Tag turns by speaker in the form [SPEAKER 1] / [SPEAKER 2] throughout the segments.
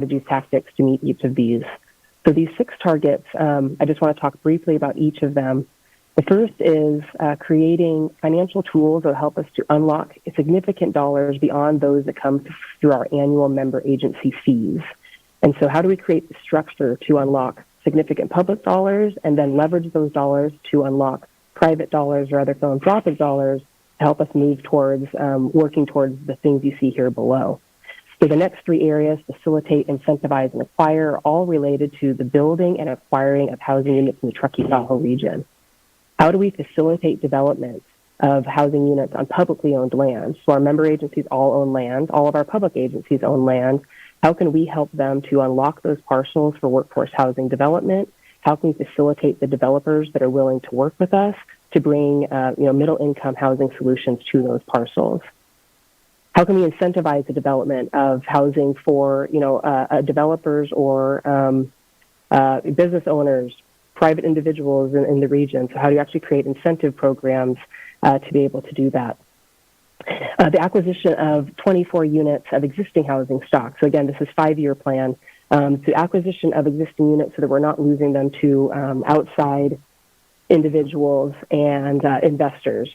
[SPEAKER 1] strategies, tactics to meet each of these. So these 6 targets, I just want to talk briefly about each of them. The first is creating financial tools that will help us to unlock significant dollars beyond those that come through our annual member agency fees. And so how do we create the structure to unlock significant public dollars and then leverage those dollars to unlock private dollars or other philanthropic dollars to help us move towards working towards the things you see here below. So the next 3 areas, facilitate, incentivize, and acquire, are all related to the building and acquiring of housing units in the Truckee-Tahoe region. How do we facilitate development of housing units on publicly owned land? So our member agencies all own land. All of our public agencies own land. How can we help them to unlock those parcels for workforce housing development? How can we facilitate the developers that are willing to work with us to bring middle-income housing solutions to those parcels? How can we incentivize the development of housing for developers or business owners, private individuals in the region? So how do you actually create incentive programs to be able to do that? The acquisition of 24 units of existing housing stock. So again, this is 5-year plan. The acquisition of existing units so that we're not losing them to outside individuals and investors.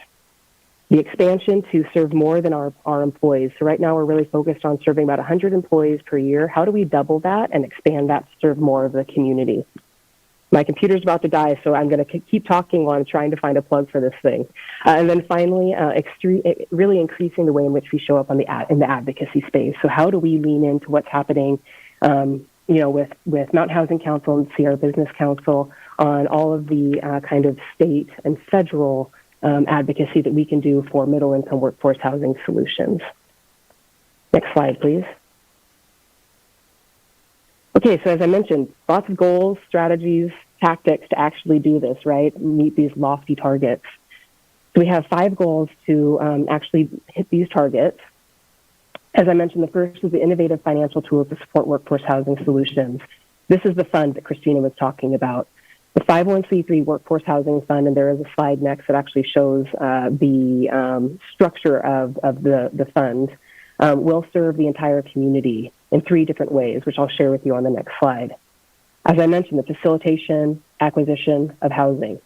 [SPEAKER 1] The expansion to serve more than our employees. So right now we're really focused on serving about 100 employees per year. How do we double that and expand that to serve more of the community? My computer's about to die, so I'm going to keep talking while I'm trying to find a plug for this thing. And then finally, really increasing the way in which we show up in the advocacy space. So how do we lean into what's happening, with Mountain Housing Council and Sierra Business Council on all of the kind of state and federal advocacy that we can do for middle-income workforce housing solutions. Next slide, please. Okay, so as I mentioned, lots of goals, strategies, tactics to actually do this, right? Meet these lofty targets. So we have 5 goals to actually hit these targets. As I mentioned, the first is the innovative financial tools to support workforce housing solutions. This is the fund that Christina was talking about. The 501c3 Workforce Housing Fund, and there is a slide next that actually shows the structure of the fund, will serve the entire community in 3 different ways, which I'll share with you on the next slide. As I mentioned, the facilitation, acquisition of housing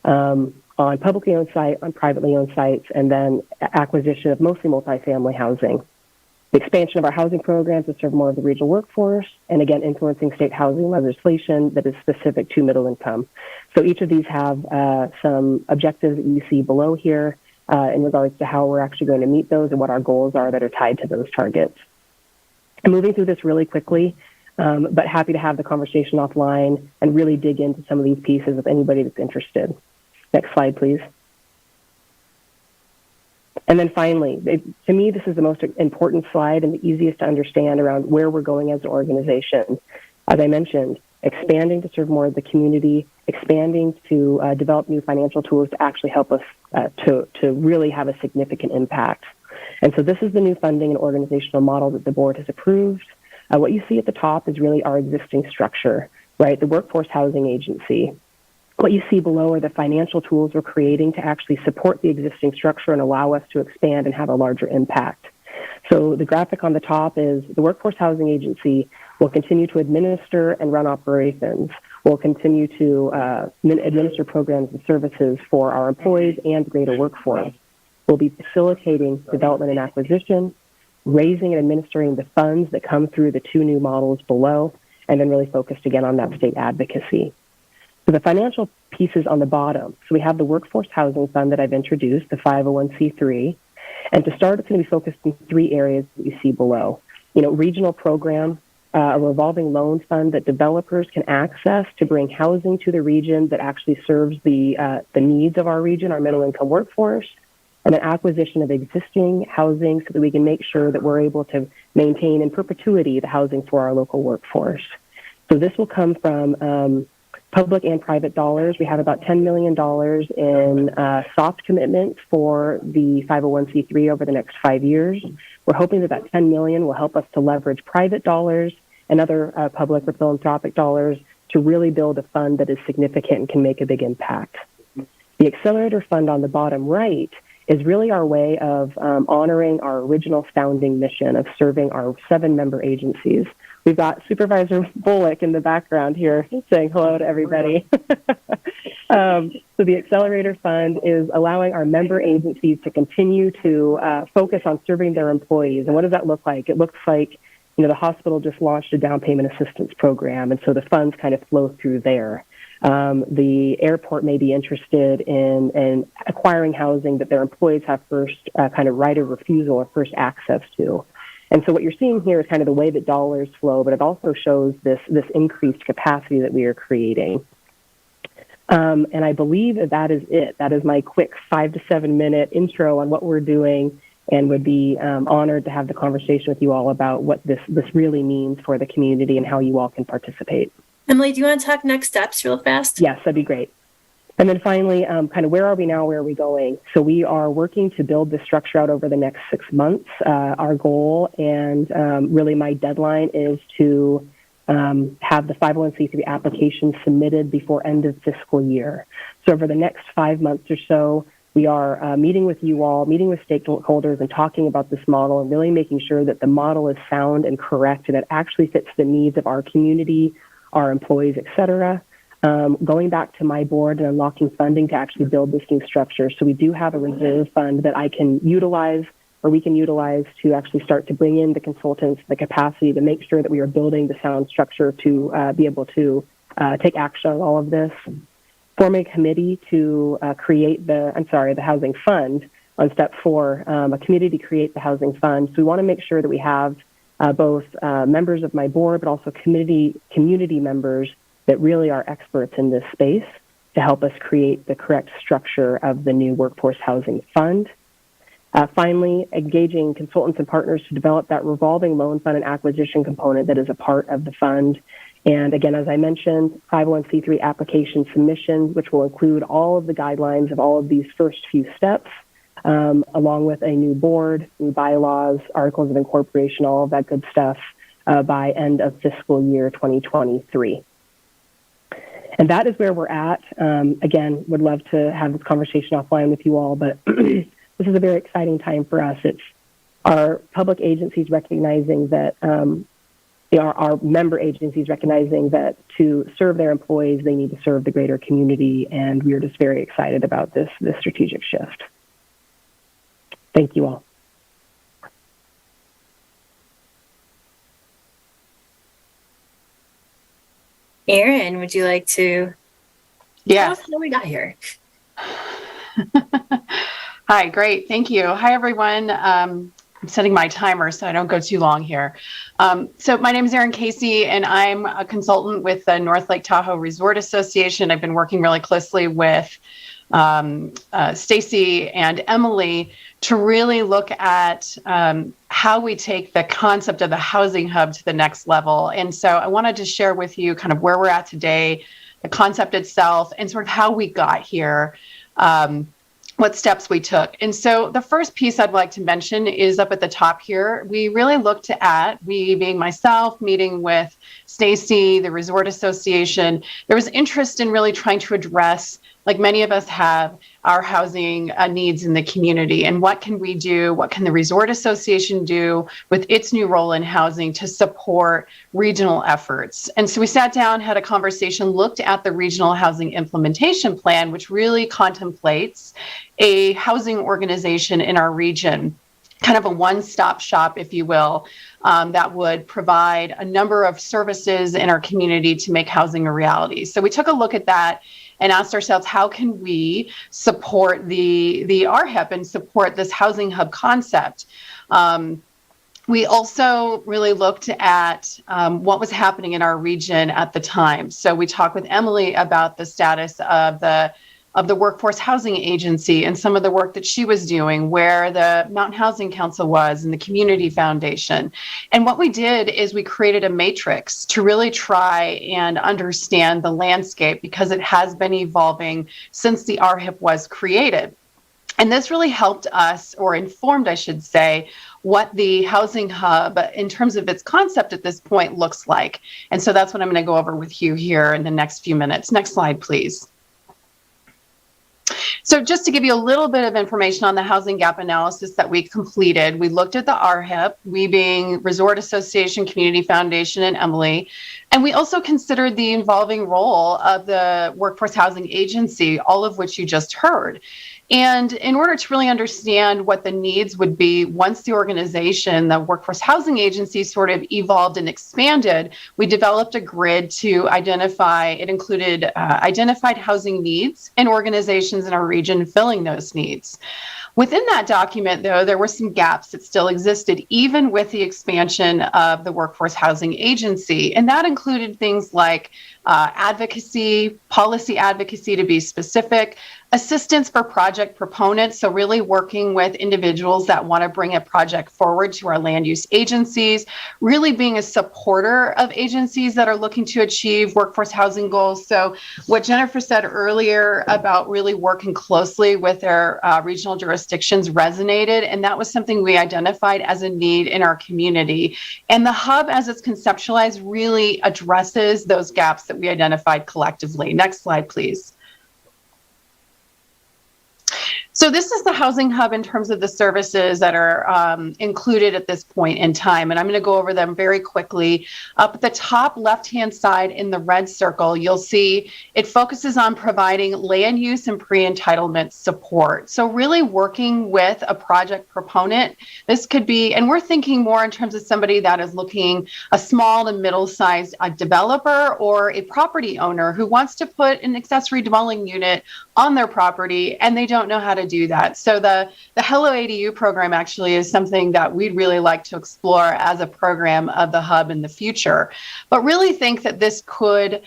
[SPEAKER 1] on publicly owned sites, on privately owned sites, and then acquisition of mostly multifamily housing. The expansion of our housing programs to serve more of the regional workforce, and again, influencing state housing legislation that is specific to middle income. So each of these have some objectives that you see below here in regards to how we're actually going to meet those and what our goals are that are tied to those targets. I'm moving through this really quickly, but happy to have the conversation offline and really dig into some of these pieces with anybody that's interested. Next slide, please. And then finally, to me, this is the most important slide and the easiest to understand around where we're going as an organization. As I mentioned, expanding to serve more of the community, expanding to develop new financial tools to actually help us to really have a significant impact. And so this is the new funding and organizational model that the board has approved. What you see at the top is really our existing structure, right? The Workforce Housing Agency. What you see below are the financial tools we're creating to actually support the existing structure and allow us to expand and have a larger impact. So the graphic on the top is the Workforce Housing Agency will continue to administer and run operations. We'll continue to administer programs and services for our employees and the greater workforce. We'll be facilitating development and acquisition, raising and administering the funds that come through the 2 new models below, and then really focused again on that state advocacy. So the financial pieces on the bottom. So we have the Workforce Housing Fund that I've introduced, the 501c3. And to start, it's going to be focused in 3 areas that you see below. Regional program, a revolving loan fund that developers can access to bring housing to the region that actually serves the needs of our region, our middle-income workforce, and an acquisition of existing housing so that we can make sure that we're able to maintain in perpetuity the housing for our local workforce. So this will come from public and private dollars. We have about $10 million in soft commitment for the 501c3 over the next 5 years. We're hoping that $10 million will help us to leverage private dollars and other public or philanthropic dollars to really build a fund that is significant and can make a big impact. The Accelerator Fund on the bottom right is really our way of honoring our original founding mission of serving our 7 member agencies. We've got Supervisor Bullock in the background here saying hello to everybody. So the Accelerator Fund is allowing our member agencies to continue to focus on serving their employees. And what does that look like? It looks like, the hospital just launched a down payment assistance program, and so the funds kind of flow through there. The airport may be interested in acquiring housing that their employees have first kind of right of refusal or first access to. And so what you're seeing here is kind of the way that dollars flow, but it also shows this increased capacity that we are creating. And I believe that is it. That is my quick 5 to 7 minute intro on what we're doing, and would be honored to have the conversation with you all about what this really means for the community and how you all can participate.
[SPEAKER 2] Emily, do you want to talk next steps real fast?
[SPEAKER 1] Yes, that'd be great. And then finally, kind of where are we now? Where are we going? So we are working to build this structure out over the next 6 months. Our goal and really my deadline is to have the 501c3 application submitted before end of fiscal year. So over the next 5 months or so, we are meeting with you all, meeting with stakeholders and talking about this model and really making sure that the model is sound and correct and it actually fits the needs of our community, our employees, et cetera. Going back to my board and unlocking funding to actually build this new structure. So we do have a reserve fund that I can utilize, or we can utilize, to actually start to bring in the consultants, the capacity to make sure that we are building the sound structure to be able to take action on all of this. Form a committee to create the housing fund on step 4, a committee to create the housing fund. So we want to make sure that we have both members of my board, but also community members that really are experts in this space to help us create the correct structure of the new workforce housing fund. Finally, engaging consultants and partners to develop that revolving loan fund and acquisition component that is a part of the fund. And again, as I mentioned, 501c3 application submission, which will include all of the guidelines of all of these first few steps, along with a new board, new bylaws, articles of incorporation, all of that good stuff by end of fiscal year 2023. And that is where we're at. Again, would love to have this conversation offline with you all, but this is a very exciting time for us. It's our public agencies recognizing that, our member agencies recognizing that to serve their employees, they need to serve the greater community, and we're just very excited about this strategic shift. Thank you all.
[SPEAKER 2] Erin, would you like to tell us how we got here?
[SPEAKER 3] Hi, great. Thank you. Hi, everyone. I'm setting my timer so I don't go too long here. So my name is Erin Casey, and I'm a consultant with the North Lake Tahoe Resort Association. I've been working really closely with Stacy and Emily to really look at how we take the concept of the housing hub to the next level. And so I wanted to share with you kind of where we're at today, the concept itself, and sort of how we got here, what steps we took. And so the first piece I'd like to mention is up at the top here. We really looked at, we being myself, meeting with Stacy, the Resort Association, there was interest in really trying to address, like many of us have, our housing needs in the community. And what can we do? What can the Resort Association do with its new role in housing to support regional efforts? And so we sat down, had a conversation, looked at the Regional Housing Implementation Plan, which really contemplates a housing organization in our region, kind of a one-stop shop, if you will, that would provide a number of services in our community to make housing a reality. So we took a look at that and asked ourselves, how can we support the RHIP and support this housing hub concept? We also really looked at what was happening in our region at the time. So we talked with Emily about the status of the Workforce Housing Agency and some of the work that she was doing, where the Mountain Housing Council was and the Community Foundation. And what we did is we created a matrix to really try and understand the landscape, because it has been evolving since the RHIP was created. And this really helped us, or informed, I should say, what the housing hub in terms of its concept at this point looks like. And so that's what I'm going to go over with you here in the next few minutes. Next slide, please. So just to give you a little bit of information on the housing gap analysis that we completed, we looked at the RHIP, we being Resort Association, Community Foundation, and Emily, and we also considered the evolving role of the Workforce Housing Agency, all of which you just heard. And in order to really understand what the needs would be once the organization, the Workforce Housing Agency, sort of evolved and expanded, we developed a grid to identify, it included identified housing needs and organizations in our region filling those needs. Within that document, though, there were some gaps that still existed, even with the expansion of the Workforce Housing Agency. And that included things like advocacy, policy advocacy to be specific, assistance for project proponents, so really working with individuals that want to bring a project forward to our land use agencies, really being a supporter of agencies that are looking to achieve workforce housing goals. So what Jennifer said earlier about really working closely with their regional jurisdictions resonated, and that was something we identified as a need in our community. And the hub, as it's conceptualized, really addresses those gaps that we identified collectively. Next slide, please. So this is the Housing Hub in terms of the services that are included at this point in time. And I'm going to go over them very quickly. Up at the top left-hand side in the red circle, you'll see it focuses on providing land use and pre-entitlement support. So really working with a project proponent. This could be, and we're thinking more in terms of somebody that is looking a small to middle-sized developer or a property owner who wants to put an accessory dwelling unit on their property and they don't know how to do that. So the Hello ADU program actually is something that we'd really like to explore as a program of the hub in the future, but really think that this could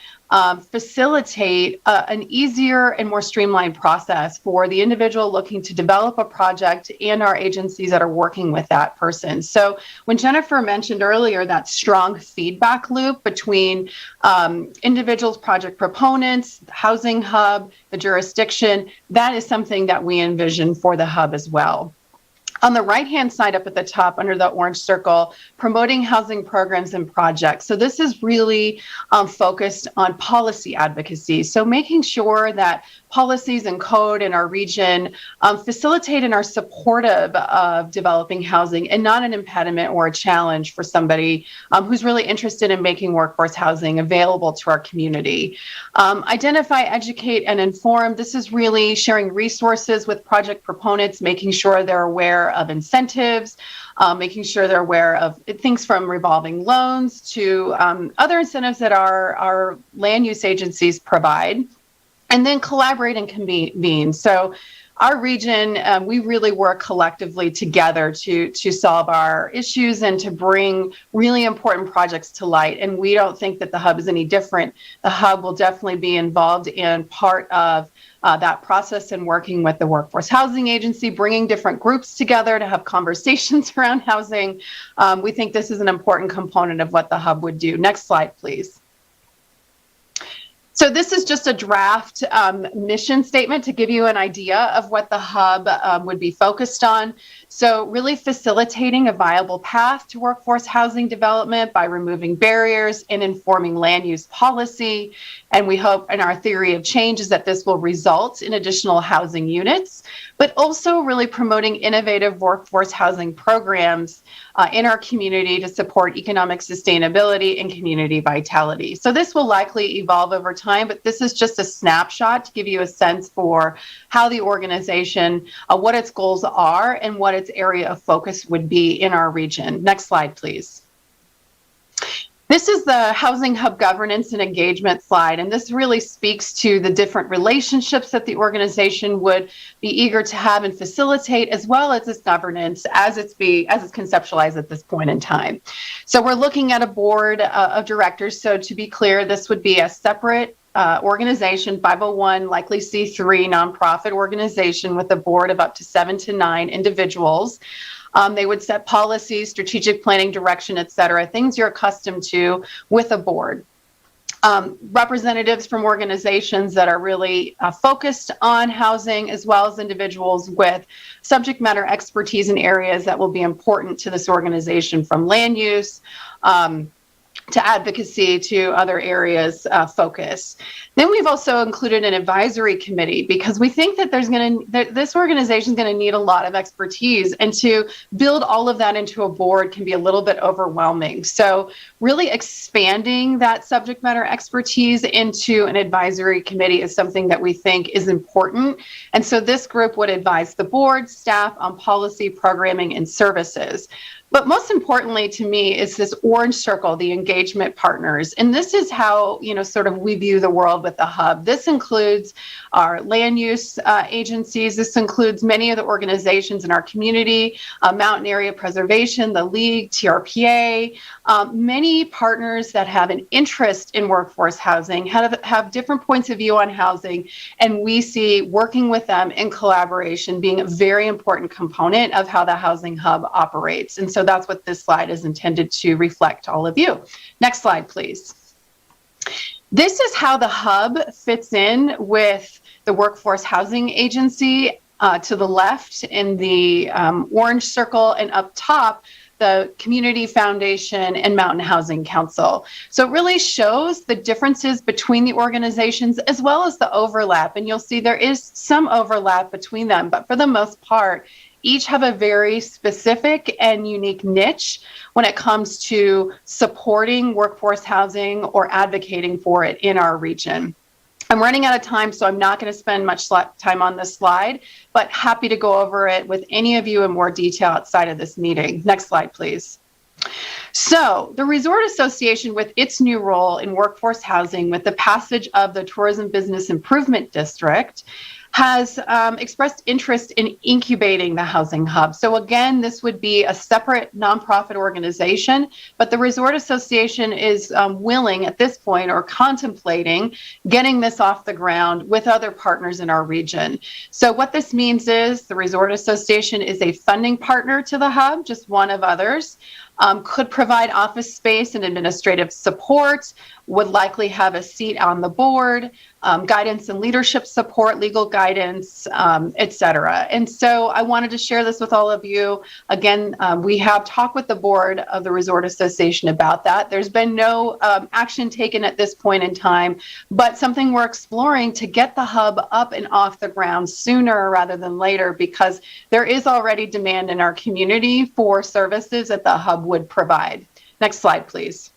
[SPEAKER 3] facilitate an easier and more streamlined process for the individual looking to develop a project and our agencies that are working with that person. So when Jennifer mentioned earlier that strong feedback loop between individuals, project proponents, the housing hub, the jurisdiction, that is something that we envision for the hub as well. On the right-hand side up at the top under the orange circle, promoting housing programs and projects. So this is really focused on policy advocacy. So making sure that policies and code in our region facilitate and are supportive of developing housing and not an impediment or a challenge for somebody who's really interested in making workforce housing available to our community. Identify, educate, and inform. This is really sharing resources with project proponents, making sure they're aware of incentives, making sure they're aware of things from revolving loans to other incentives that our land use agencies provide, and then collaborate and convene. So our region, we really work collectively together to solve our issues and to bring really important projects to light. And we don't think that the hub is any different. The hub will definitely be involved in part of that process and working with the Workforce Housing Agency, bringing different groups together to have conversations around housing. We think this is an important component of what the hub would do. Next slide, please. So this is just a draft mission statement to give you an idea of what the hub would be focused on. So really facilitating a viable path to workforce housing development by removing barriers and informing land use policy. And we hope, and our theory of change is that this will result in additional housing units, but also really promoting innovative workforce housing programs in our community to support economic sustainability and community vitality. So this will likely evolve over time, but this is just a snapshot to give you a sense for how the organization, what its goals are and what its area of focus would be in our region. Next slide, please. This is the Housing Hub governance and engagement slide, and this really speaks to the different relationships that the organization would be eager to have and facilitate, as well as its governance as it's conceptualized at this point in time. So we're looking at a board of directors. So to be clear, this would be a separate organization, 501, likely C3 nonprofit organization with a board of up to 7 to 9 individuals. They would set policies, strategic planning, direction, et cetera, things you're accustomed to with a board. Representatives from organizations that are really focused on housing, as well as individuals with subject matter expertise in areas that will be important to this organization, from land use, to advocacy, to other areas focus. Then we've also included an advisory committee because we think that this organization is going to need a lot of expertise, and to build all of that into a board can be a little bit overwhelming. So really expanding that subject matter expertise into an advisory committee is something that we think is important. And so this group would advise the board, staff on policy, programming, and services. But most importantly to me is this orange circle, the engagement partners. And this is how, sort of we view the world with the hub. This includes our land use agencies. This includes many of the organizations in our community, Mountain Area Preservation, the League, TRPA, many partners that have an interest in workforce housing, have different points of view on housing. And we see working with them in collaboration being a very important component of how the Housing Hub operates. And so that's what this slide is intended to reflect to all of you. Next slide, please. This is how the hub fits in with the Workforce Housing Agency to the left in the orange circle, and up top, the Community Foundation and Mountain Housing Council. So it really shows the differences between the organizations as well as the overlap. And you'll see there is some overlap between them, but for the most part, each have a very specific and unique niche when it comes to supporting workforce housing or advocating for it in our region. I'm running out of time, so I'm not going to spend much time on this slide, but happy to go over it with any of you in more detail outside of this meeting. Next slide, please. So the Resort Association, with its new role in workforce housing with the passage of the Tourism Business Improvement District, has expressed interest in incubating the Housing Hub. So again, this would be a separate nonprofit organization, but the Resort Association is willing at this point, or contemplating, getting this off the ground with other partners in our region. So what this means is the Resort Association is a funding partner to the Hub, just one of others. Could provide office space and administrative support, would likely have a seat on the board, guidance and leadership support, legal guidance, et cetera. And so I wanted to share this with all of you. Again, we have talked with the board of the Resort Association about that. There's been no action taken at this point in time, but something we're exploring to get the hub up and off the ground sooner rather than later, because there is already demand in our community for services that the hub would provide. Next slide, please.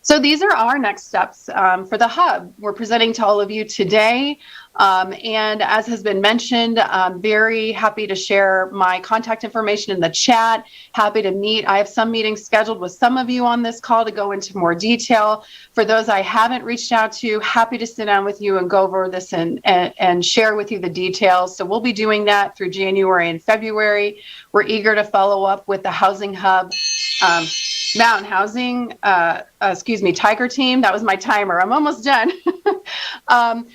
[SPEAKER 3] So these are our next steps for the hub. We're presenting to all of you today. And as has been mentioned, I'm very happy to share my contact information in the chat. Happy to meet. I have some meetings scheduled with some of you on this call to go into more detail. For those I haven't reached out to, happy to sit down with you and go over this and share with you the details. So we'll be doing that through January and February. We're eager to follow up with the Housing Hub, Mountain Housing, Tiger Team. That was my timer. I'm almost done.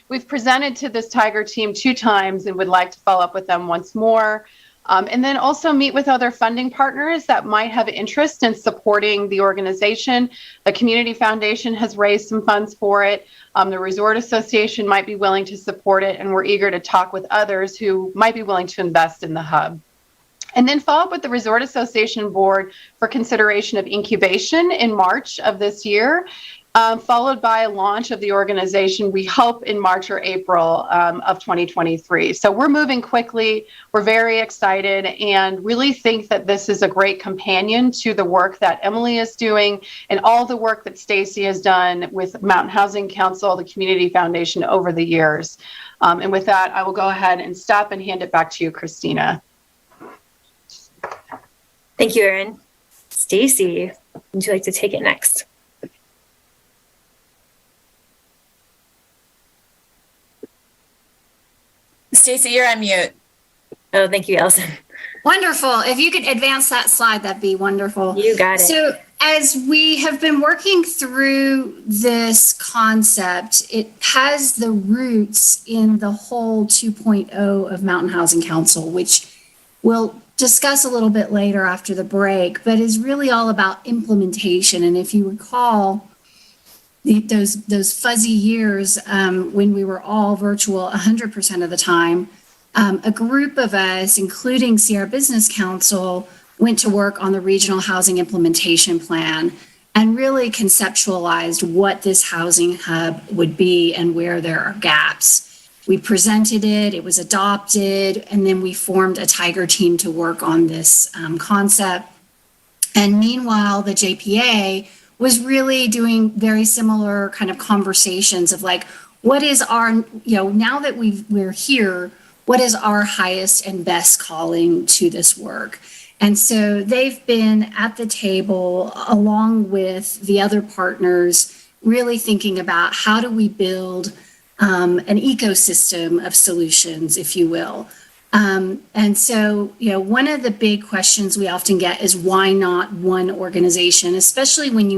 [SPEAKER 3] We've presented to this Tiger Team 2 times and would like to follow up with them once more. And then also meet with other funding partners that might have interest in supporting the organization. The Community Foundation has raised some funds for it. The Resort Association might be willing to support it, and we're eager to talk with others who might be willing to invest in the hub. And then follow up with the Resort Association Board for consideration of incubation in March of this year, followed by a launch of the organization, we hope in March or April of 2023. So we're moving quickly. We're very excited and really think that this is a great companion to the work that Emily is doing and all the work that Stacy has done with Mountain Housing Council, the Community Foundation over the years. And with that, I will go ahead and stop and hand it back to you, Christina.
[SPEAKER 2] Thank you, Erin. Stacy, would you like to take it next?
[SPEAKER 4] Stacy, you're on mute.
[SPEAKER 2] Oh, thank you, Allison.
[SPEAKER 5] Wonderful. If you could advance that slide, that'd be wonderful.
[SPEAKER 2] You got it.
[SPEAKER 5] So as we have been working through this concept, it has the roots in the whole 2.0 of Mountain Housing Council, which we'll discuss a little bit later after the break, but is really all about implementation. And if you recall, those fuzzy years when we were all virtual 100% of the time, a group of us, including Sierra Business Council, went to work on the Regional Housing Implementation Plan. and really conceptualized what this housing hub would be and where there are gaps. We presented it, it was adopted, and then we formed a Tiger team to work on this concept. And meanwhile, the JPA was really doing very similar kind of conversations of like, what is our, now that we're here, what is our highest and best calling to this work? And so they've been at the table along with the other partners, really thinking about how do we build an ecosystem of solutions, if you will. And so, one of the big questions we often get is why not one organization, especially when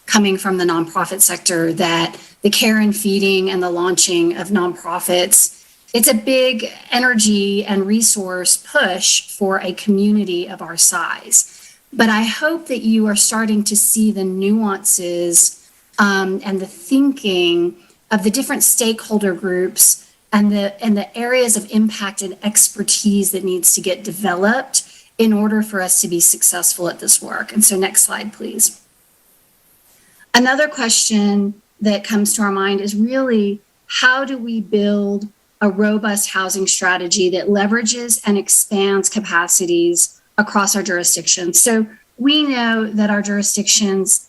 [SPEAKER 5] coming from the nonprofit sector, that the care and feeding and the launching of nonprofits, it's a big energy and resource push for a community of our size. But I hope that you are starting to see the nuances and the thinking of the different stakeholder groups and the areas of impact and expertise that needs to get developed in order for us to be successful at this work. And so next slide, please. Another question that comes to our mind is really, how do we build a robust housing strategy that leverages and expands capacities across our jurisdictions? So we know that our jurisdictions,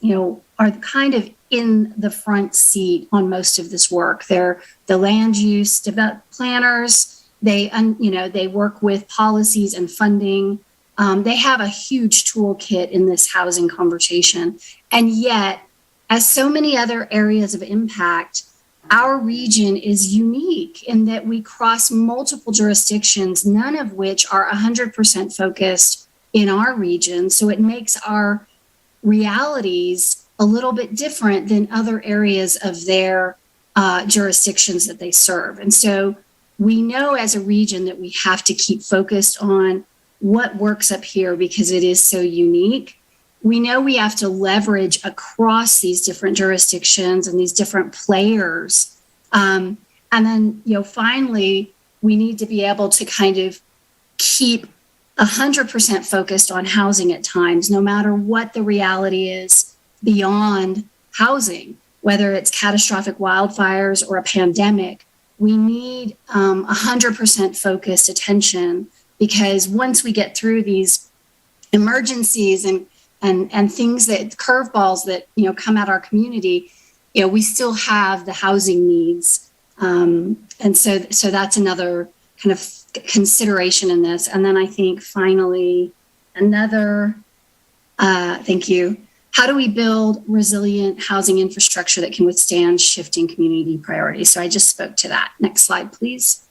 [SPEAKER 5] are kind of in the front seat on most of this work. They're the land use planners. They work with policies and funding. They have a huge toolkit in this housing conversation. And yet, as so many other areas of impact, our region is unique in that we cross multiple jurisdictions, none of which are 100% focused in our region. So it makes our realities a little bit different than other areas of their jurisdictions that they serve. And so we know as a region that we have to keep focused on what works up here because it is so unique. We know we have to leverage across these different jurisdictions and these different players. And then, finally, we need to be able to kind of keep 100% focused on housing at times, no matter what the reality is beyond housing, whether it's catastrophic wildfires or a pandemic. We need 100% focused attention, because once we get through these emergencies and things that curveballs that come at our community, we still have the housing needs, and so that's another kind of consideration in this. And then I think finally thank you. How do we build resilient housing infrastructure that can withstand shifting community priorities? So I just spoke to that. Next slide, please.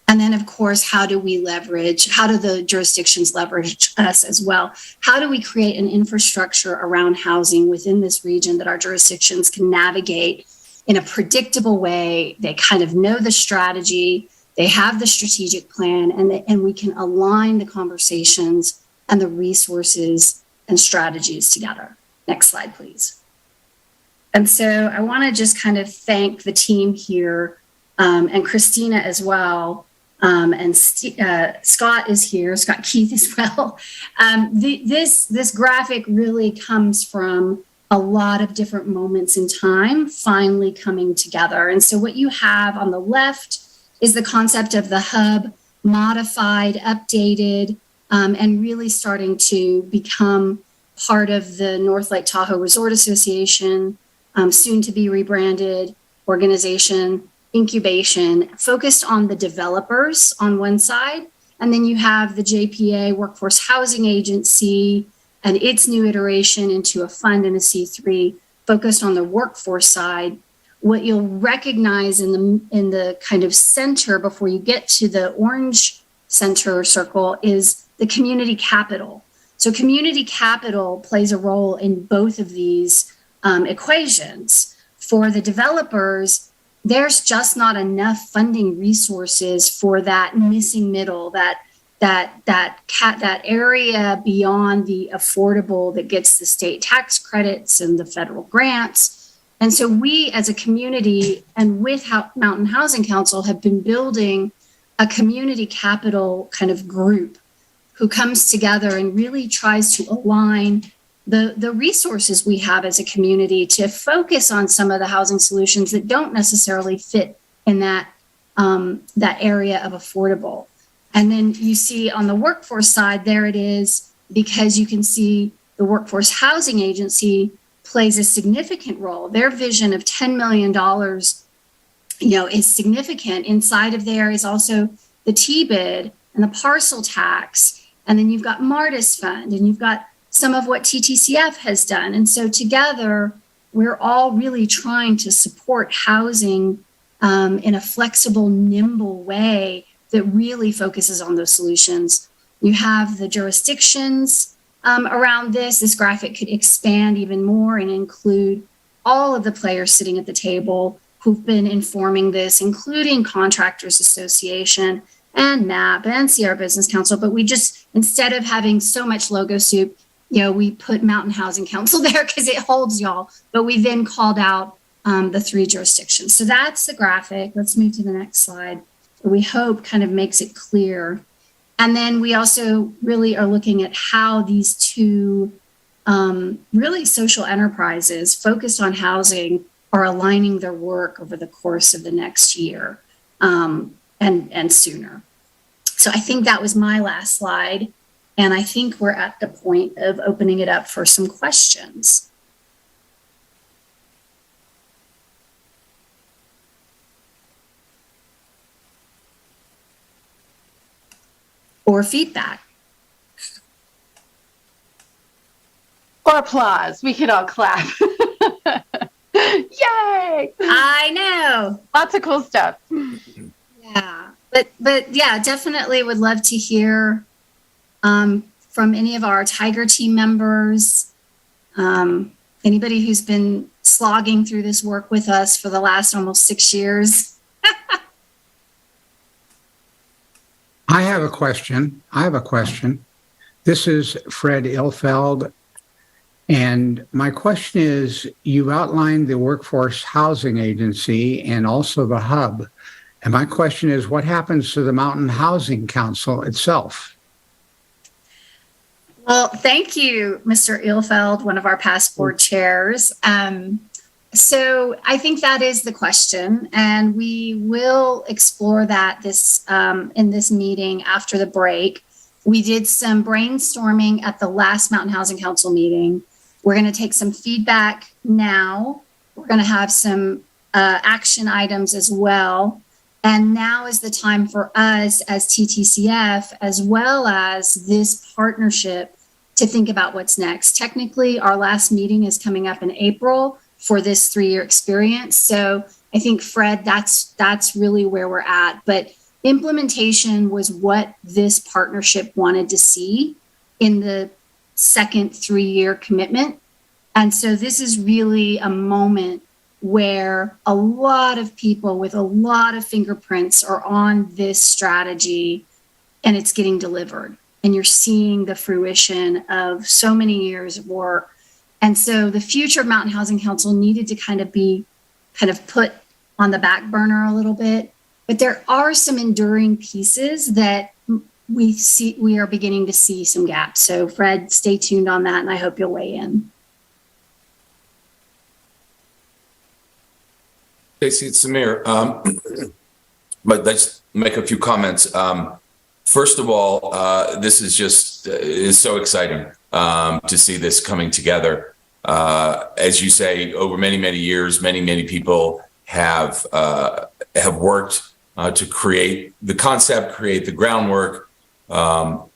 [SPEAKER 5] And then, of course, how do the jurisdictions leverage us as well? How do we create an infrastructure around housing within this region that our jurisdictions can navigate in a predictable way? They kind of know the strategy, they have the strategic plan, and we can align the conversations and the resources and strategies together. Next slide, please. And so I want to just kind of thank the team here, and Christina as well. And Scott is here, Scott Keith as well. This graphic really comes from a lot of different moments in time finally coming together. And so what you have on the left is the concept of the hub modified, updated, and really starting to become part of the North Lake Tahoe Resort Association, soon to be rebranded organization. Incubation focused on the developers on one side, and then you have the JPA Workforce Housing Agency and its new iteration into a fund and a C3 focused on the workforce side. What you'll recognize in the kind of center before you get to the orange center circle is the community capital. So community capital plays a role in both of these equations. For the developers, there's just not enough funding resources for that missing middle, that area beyond the affordable that gets the state tax credits and the federal grants. And so we as a community and with Mountain Housing Council have been building a community capital kind of group who comes together and really tries to align the resources we have as a community to focus on some of the housing solutions that don't necessarily fit in that area of affordable. And then you see on the workforce side, there it is, because you can see the Workforce Housing Agency plays a significant role. Their vision of $10 million, is significant. Inside of there is also the T-bid and the parcel tax. And then you've got Martis Fund, and you've got some of what TTCF has done. And so together, we're all really trying to support housing in a flexible, nimble way that really focuses on those solutions. You have the jurisdictions around this. This graphic could expand even more and include all of the players sitting at the table who've been informing this, including Contractors Association and NAP and Sierra Business Council. But we just, instead of having so much logo soup, we put Mountain Housing Council there because it holds y'all. But we then called out the 3 jurisdictions. So that's the graphic. Let's move to the next slide. We hope kind of makes it clear. And then we also really are looking at how these 2 really social enterprises focused on housing are aligning their work over the course of the next year and sooner. So I think that was my last slide. And I think we're at the point of opening it up for some questions. Or feedback.
[SPEAKER 3] Or applause. We could all clap. Yay!
[SPEAKER 5] I know.
[SPEAKER 3] Lots of cool stuff.
[SPEAKER 5] Yeah. But yeah, definitely would love to hear from any of our Tiger team members, anybody who's been slogging through this work with us for the last almost 6 years.
[SPEAKER 6] I have a question. This is Fred Ilfeld. And my question is, you've outlined the Workforce Housing Agency and also the hub. And my question is, what happens to the Mountain Housing Council itself?
[SPEAKER 5] Well, thank you, Mr. Ilfeld, one of our past board chairs. So I think that is the question, and we will explore that in this meeting after the break. We did some brainstorming at the last Mountain Housing Council meeting. We're going to take some feedback now. We're going to have some action items as well. And now is the time for us as TTCF, as well as this partnership, to think about what's next. Technically, our last meeting is coming up in April for this 3-year experience. So I think, Fred, that's really where we're at. But implementation was what this partnership wanted to see in the second 3-year commitment. And so this is really a moment where a lot of people with a lot of fingerprints are on this strategy, and it's getting delivered. And you're seeing the fruition of so many years of work. And so the future of Mountain Housing Council needed to kind of be put on the back burner a little bit. But there are some enduring pieces that we are beginning to see some gaps. So Fred, stay tuned on that, and I hope you'll weigh in.
[SPEAKER 7] Stacey, it's Samir. But let's make a few comments. First of all, this is so exciting to see this coming together. As you say, over many, many years, many people have worked to create the concept, create the groundwork. I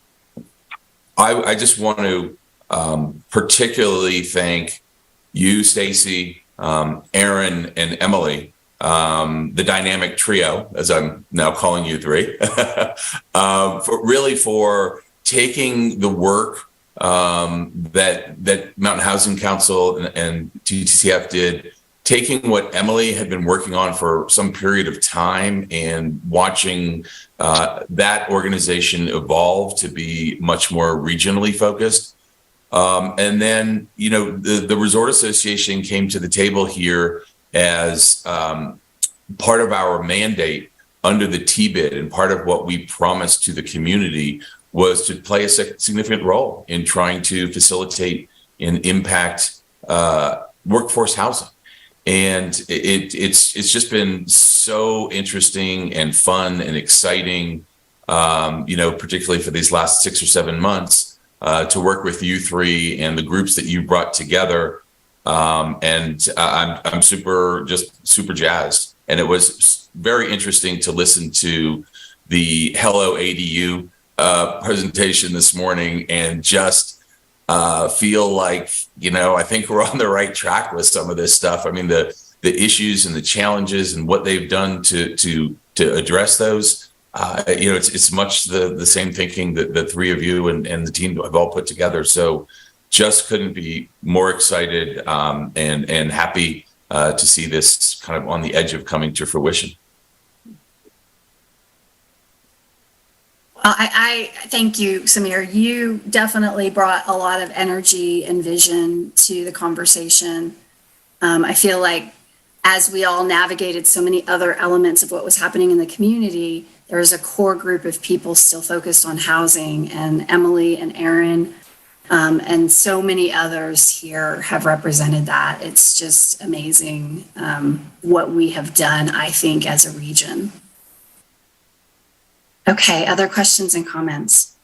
[SPEAKER 7] just want to particularly thank you, Stacey, Aaron, and Emily, the dynamic trio, as I'm now calling you 3, for taking the work that Mountain Housing Council and TTCF did, taking what Emily had been working on for some period of time and watching that organization evolve to be much more regionally focused. And then, the Resort Association came to the table here as part of our mandate under the T-bid, and part of what we promised to the community was to play a significant role in trying to facilitate and impact workforce housing. And it's just been so interesting and fun and exciting, particularly for these last 6 or 7 months, to work with you three and the groups that you brought together. And I'm super jazzed. And it was very interesting to listen to the Hello ADU presentation this morning and just feel like, I think we're on the right track with some of this stuff. I mean, the issues and the challenges and what they've done to address those, it's much the same thinking that the three of you and the team have all put together. So just couldn't be more excited and happy to see this kind of on the edge of coming to fruition.
[SPEAKER 5] I thank you, Samir. You definitely brought a lot of energy and vision to the conversation. I feel like as we all navigated so many other elements of what was happening in the community, there was a core group of people still focused on housing, and Emily and Aaron and so many others here have represented that. It's just amazing what we have done, I think, as a region. Okay, other questions and comments?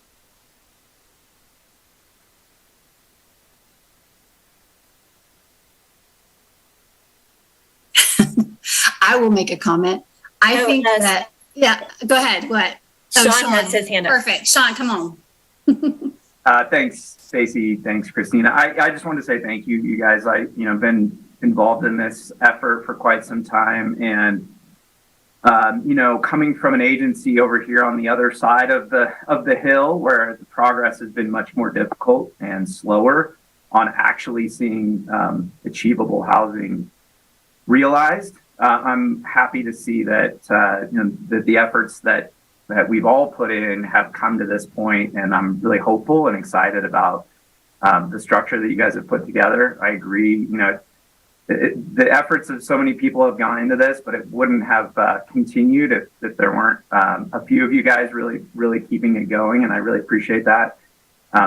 [SPEAKER 5] I will make a comment. I think that, go ahead. What?
[SPEAKER 2] Sean has his hand up.
[SPEAKER 5] Perfect. Sean, come on.
[SPEAKER 8] Thanks, Stacy. Thanks, Christina. I just wanted to say thank you, you guys. Been involved in this effort for quite some time, and coming from an agency over here on the other side of the hill, where the progress has been much more difficult and slower on actually seeing achievable housing realized. I'm happy to see that that the efforts that we've all put in have come to this point, and I'm really hopeful and excited about the structure that you guys have put together. I agree. The efforts of so many people have gone into this, but it wouldn't have continued if there weren't a few of you guys really keeping it going, and I really appreciate that.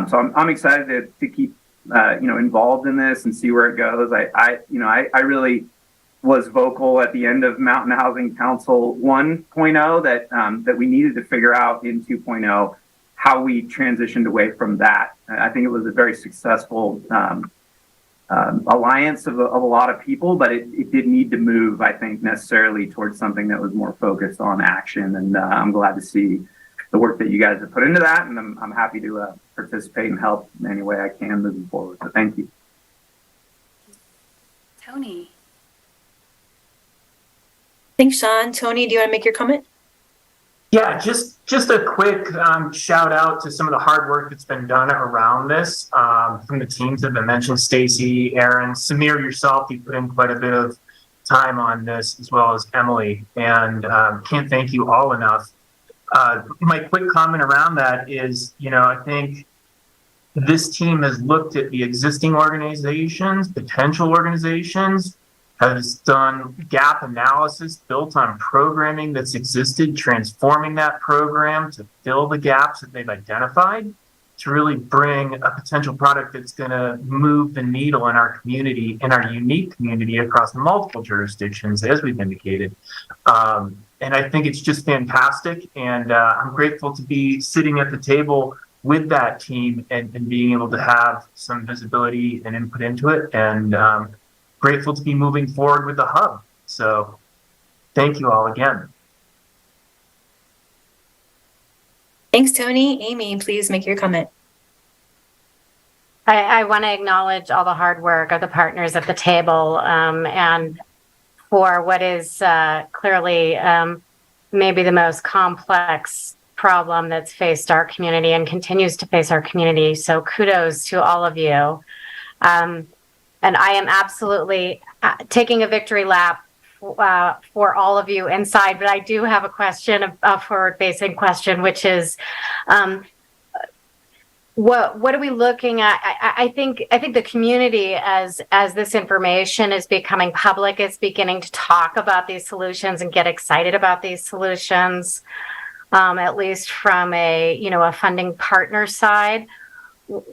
[SPEAKER 8] So I'm excited to keep involved in this and see where it goes. I really was vocal at the end of Mountain Housing Council 1.0 that we needed to figure out in 2.0 how we transitioned away from that. I think it was a very successful alliance of a lot of people, but it did need to move, I think, necessarily towards something that was more focused on action. And I'm glad to see the work that you guys have put into that, and I'm happy to participate and help in any way I can moving forward. So thank you.
[SPEAKER 5] Tony.
[SPEAKER 2] Thanks, Sean. Tony, do you want to make your comment?
[SPEAKER 9] Yeah, just a quick shout out to some of the hard work that's been done around this from the teams that have been mentioned. Stacy, Aaron, Samir, yourself, you put in quite a bit of time on this, as well as Emily, and can't thank you all enough. My quick comment around that is, I think this team has looked at the existing organizations, potential organizations, has done gap analysis built on programming that's existed, transforming that program to fill the gaps that they've identified, to really bring a potential product that's going to move the needle in our community, in our unique community across multiple jurisdictions, as we've indicated. And I think it's just fantastic. And I'm grateful to be sitting at the table with that team and being able to have some visibility and input into it. And grateful to be moving forward with the hub. So thank you all again.
[SPEAKER 2] Thanks, Tony. Amy, please make your comment.
[SPEAKER 10] I want to acknowledge all the hard work of the partners at the table and for what is clearly maybe the most complex problem that's faced our community and continues to face our community. So kudos to all of you. And I am absolutely taking a victory lap for all of you inside, but I do have a question, a forward-facing question, which is, what are we looking at? I think the community, as this information is becoming public, is beginning to talk about these solutions and get excited about these solutions, at least from a funding partner side.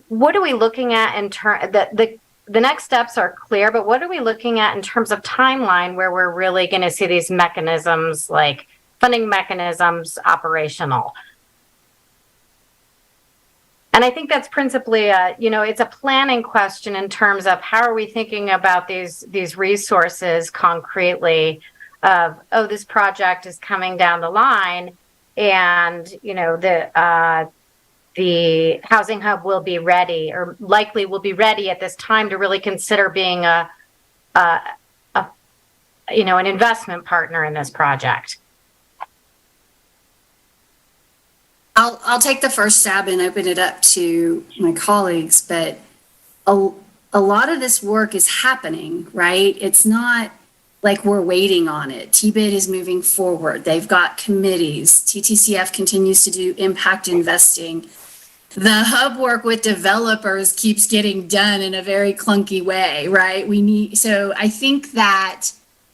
[SPEAKER 10] what are we looking at in terms the next steps are clear, but what are we looking at in terms of timeline where we're really going to see these mechanisms, like funding mechanisms, operational? And I think that's principally it's a planning question in terms of how are we thinking about these resources concretely of, oh, this project is coming down the line, and the housing hub will be ready, or likely will be ready at this time to really consider being an investment partner in this project.
[SPEAKER 5] I'll take the first stab and open it up to my colleagues, but a lot of this work is happening, right? It's not like we're waiting on it. TBID is moving forward. They've got committees. TTCF continues to do impact investing. The hub work with developers keeps getting done in a very clunky way, right? So I think that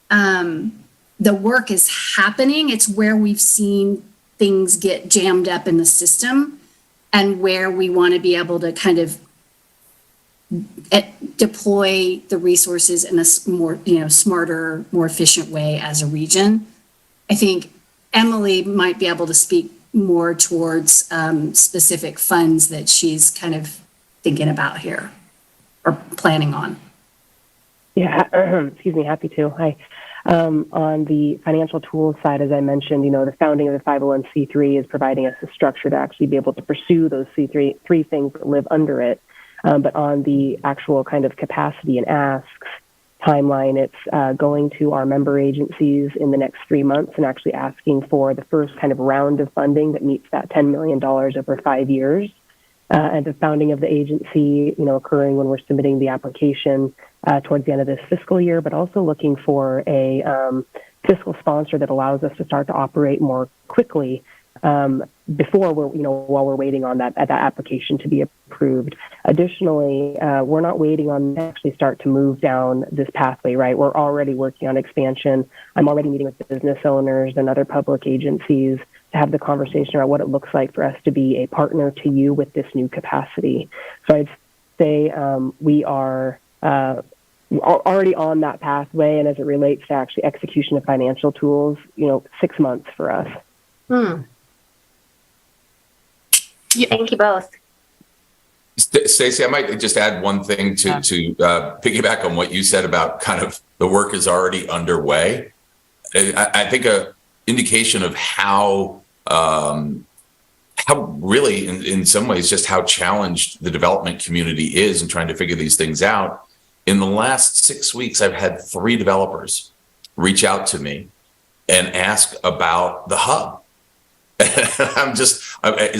[SPEAKER 5] the work is happening. It's where we've seen things get jammed up in the system and where we want to be able to kind of deploy the resources in a more, smarter, more efficient way as a region. I think Emily might be able to speak more towards specific funds that she's kind of thinking about here or planning on.
[SPEAKER 1] Yeah, excuse me, happy to. Hi. On the financial tools side, as I mentioned, the founding of the 501c3 is providing us a structure to actually be able to pursue those three things that live under it. But on the actual kind of capacity and asks timeline, it's going to our member agencies in the next 3 months and actually asking for the first kind of round of funding that meets that $10 million over 5 years. And the founding of the agency, occurring when we're submitting the application towards the end of this fiscal year, but also looking for a fiscal sponsor that allows us to start to operate more quickly before while we're waiting on that application to be approved. Additionally, we're not waiting on to actually start to move down this pathway, right? We're already working on expansion. I'm already meeting with business owners and other public agencies to have the conversation around what it looks like for us to be a partner to you with this new capacity. So I'd say we are already on that pathway, and as it relates to actually execution of financial tools, 6 months for us.
[SPEAKER 10] Thank you both.
[SPEAKER 7] Stacey, I might just add one thing to piggyback on what you said about kind of the work is already underway. I think a indication of how really, in some ways, just how challenged the development community is in trying to figure these things out. In the last 6 weeks, I've had 3 developers reach out to me and ask about the hub.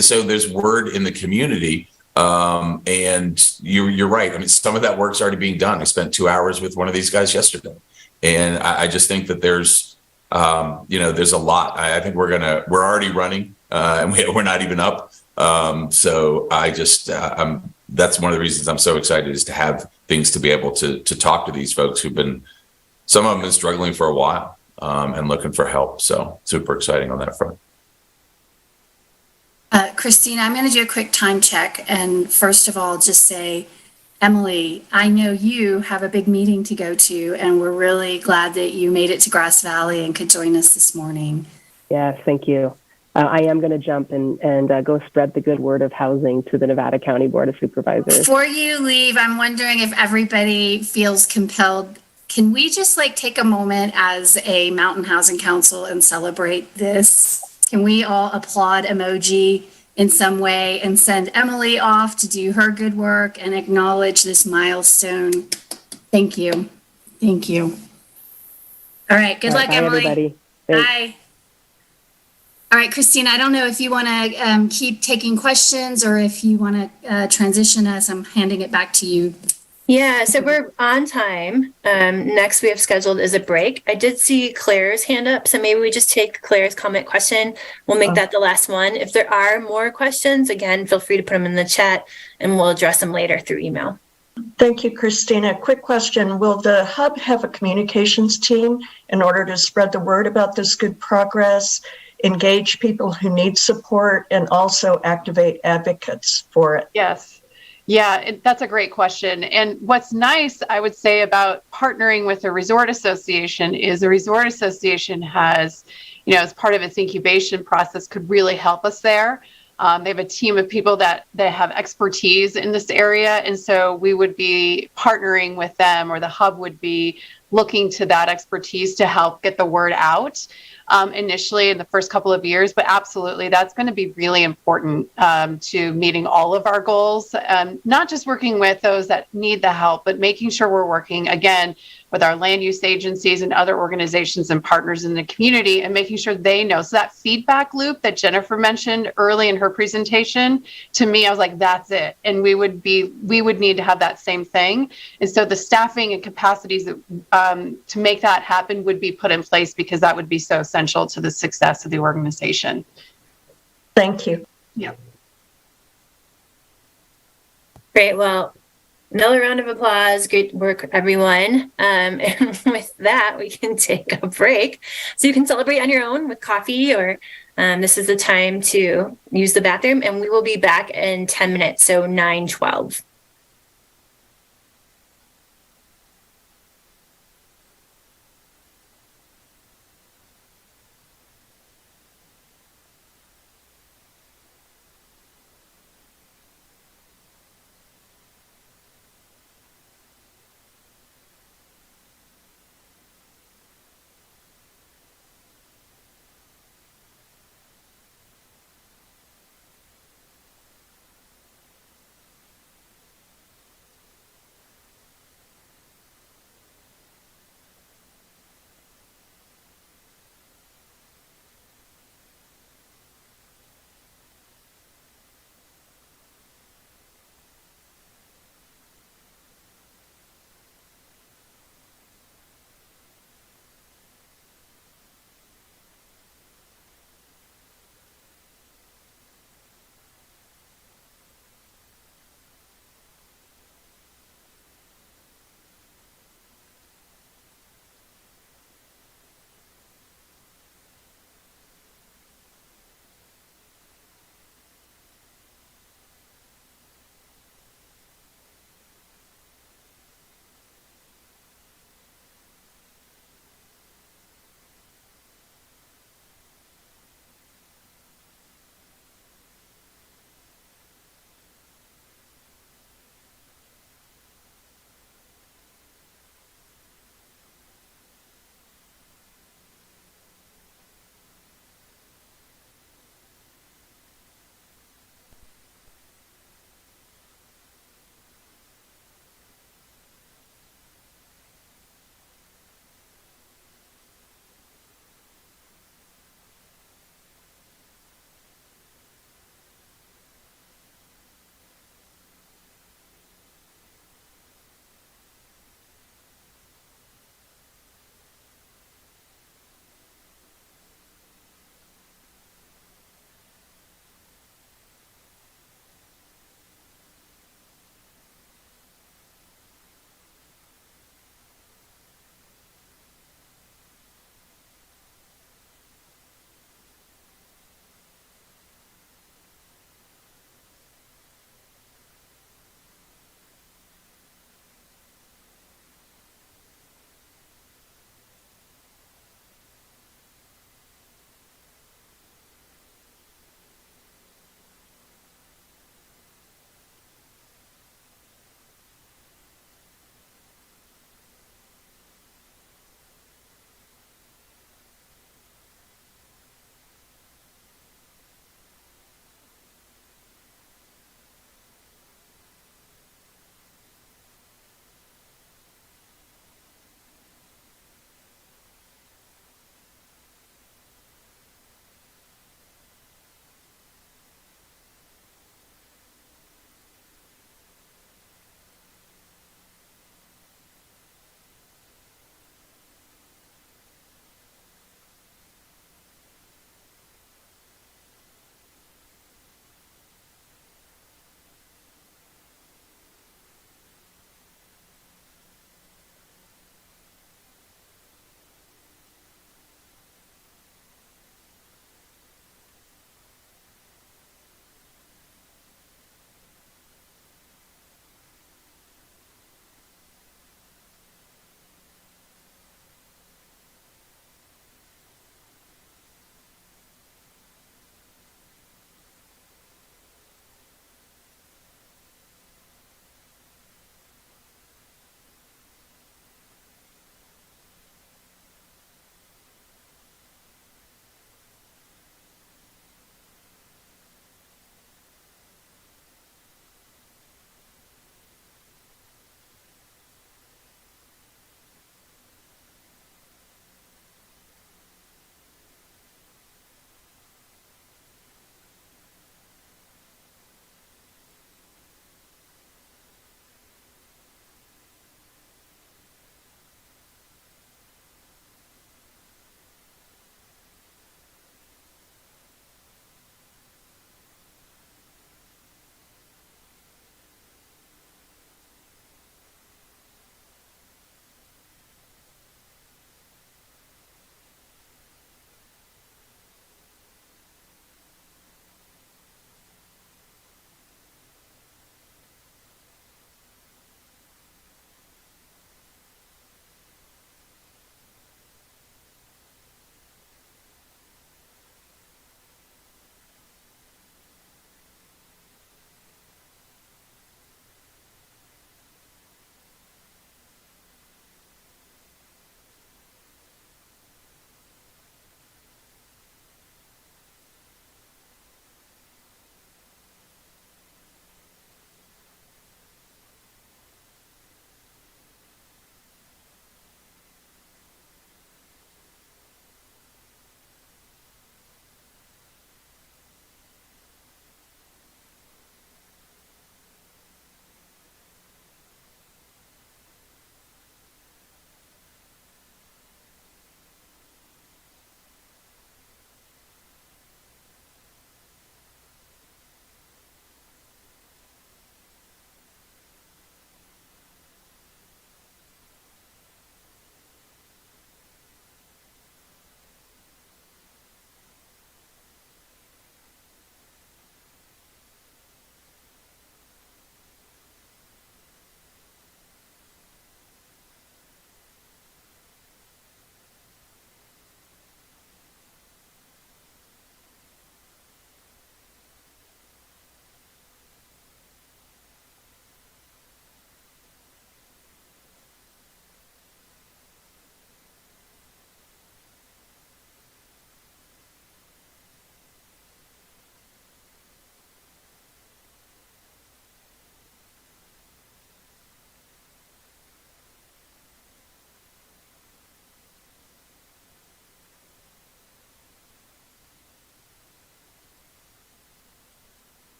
[SPEAKER 7] So there's word in the community, and you're right. I mean, some of that work's already being done. I spent 2 hours with one of these guys yesterday, and I just think that there's a lot. I think we're already running, and we're not even up. So that's one of the reasons I'm so excited, is to have things to be able to talk to these folks some of them have been struggling for a while, and looking for help. So super exciting on that front.
[SPEAKER 5] Christina, I'm going to do a quick time check. And first of all, just say, Emily, I know you have a big meeting to go to, and we're really glad that you made it to Grass Valley and could join us this morning.
[SPEAKER 1] Yes, thank you. I am going to jump and go spread the good word of housing to the Nevada County Board of Supervisors.
[SPEAKER 5] Before you leave, I'm wondering if everybody feels compelled. Can we just take a moment as a Mountain Housing Council and celebrate this? Can we all applaud emoji in some way and send Emily off to do her good work and acknowledge this milestone? Thank you. Thank you. All right. Good luck,
[SPEAKER 1] bye,
[SPEAKER 5] Emily.
[SPEAKER 1] Everybody.
[SPEAKER 5] Bye. All right, Christina, I don't know if you want to keep taking questions or if you want to transition us. I'm handing it back to you.
[SPEAKER 2] Yeah, so we're on time. Next we have scheduled is a break. I did see Claire's hand up, so maybe we just take Claire's comment question. We'll make that the last one. If there are more questions, again, feel free to put them in the chat and we'll address them later through email.
[SPEAKER 11] Thank you, Christina. Quick question. Will the hub have a communications team in order to spread the word about this good progress, engage people who need support, and also activate advocates for it?
[SPEAKER 3] Yes. Yeah, that's a great question. And what's nice, I would say, about partnering with a resort association is the resort association has, as part of its incubation process, could really help us there. They have a team of people that have expertise in this area. And so we would be partnering with them, or the hub would be looking to that expertise to help get the word out initially in the first couple of years. But absolutely, that's going to be really important to meeting all of our goals, not just working with those that need the help, but making sure we're working, again, with our land use agencies and other organizations and partners in the community, and making sure they know. So that feedback loop that Jennifer mentioned early in her presentation, to me, I was like, that's it. And we would need to have that same thing. And so the staffing and capacities that, to make that happen would be put in place, because that would be so essential to the success of the organization.
[SPEAKER 11] Thank you.
[SPEAKER 3] Yeah.
[SPEAKER 2] Great. Well, another round of applause. Great work, everyone. And with that, we can take a break. So you can celebrate on your own with coffee, or this is the time to use the bathroom. And we will be back in 10 minutes, so 9:12.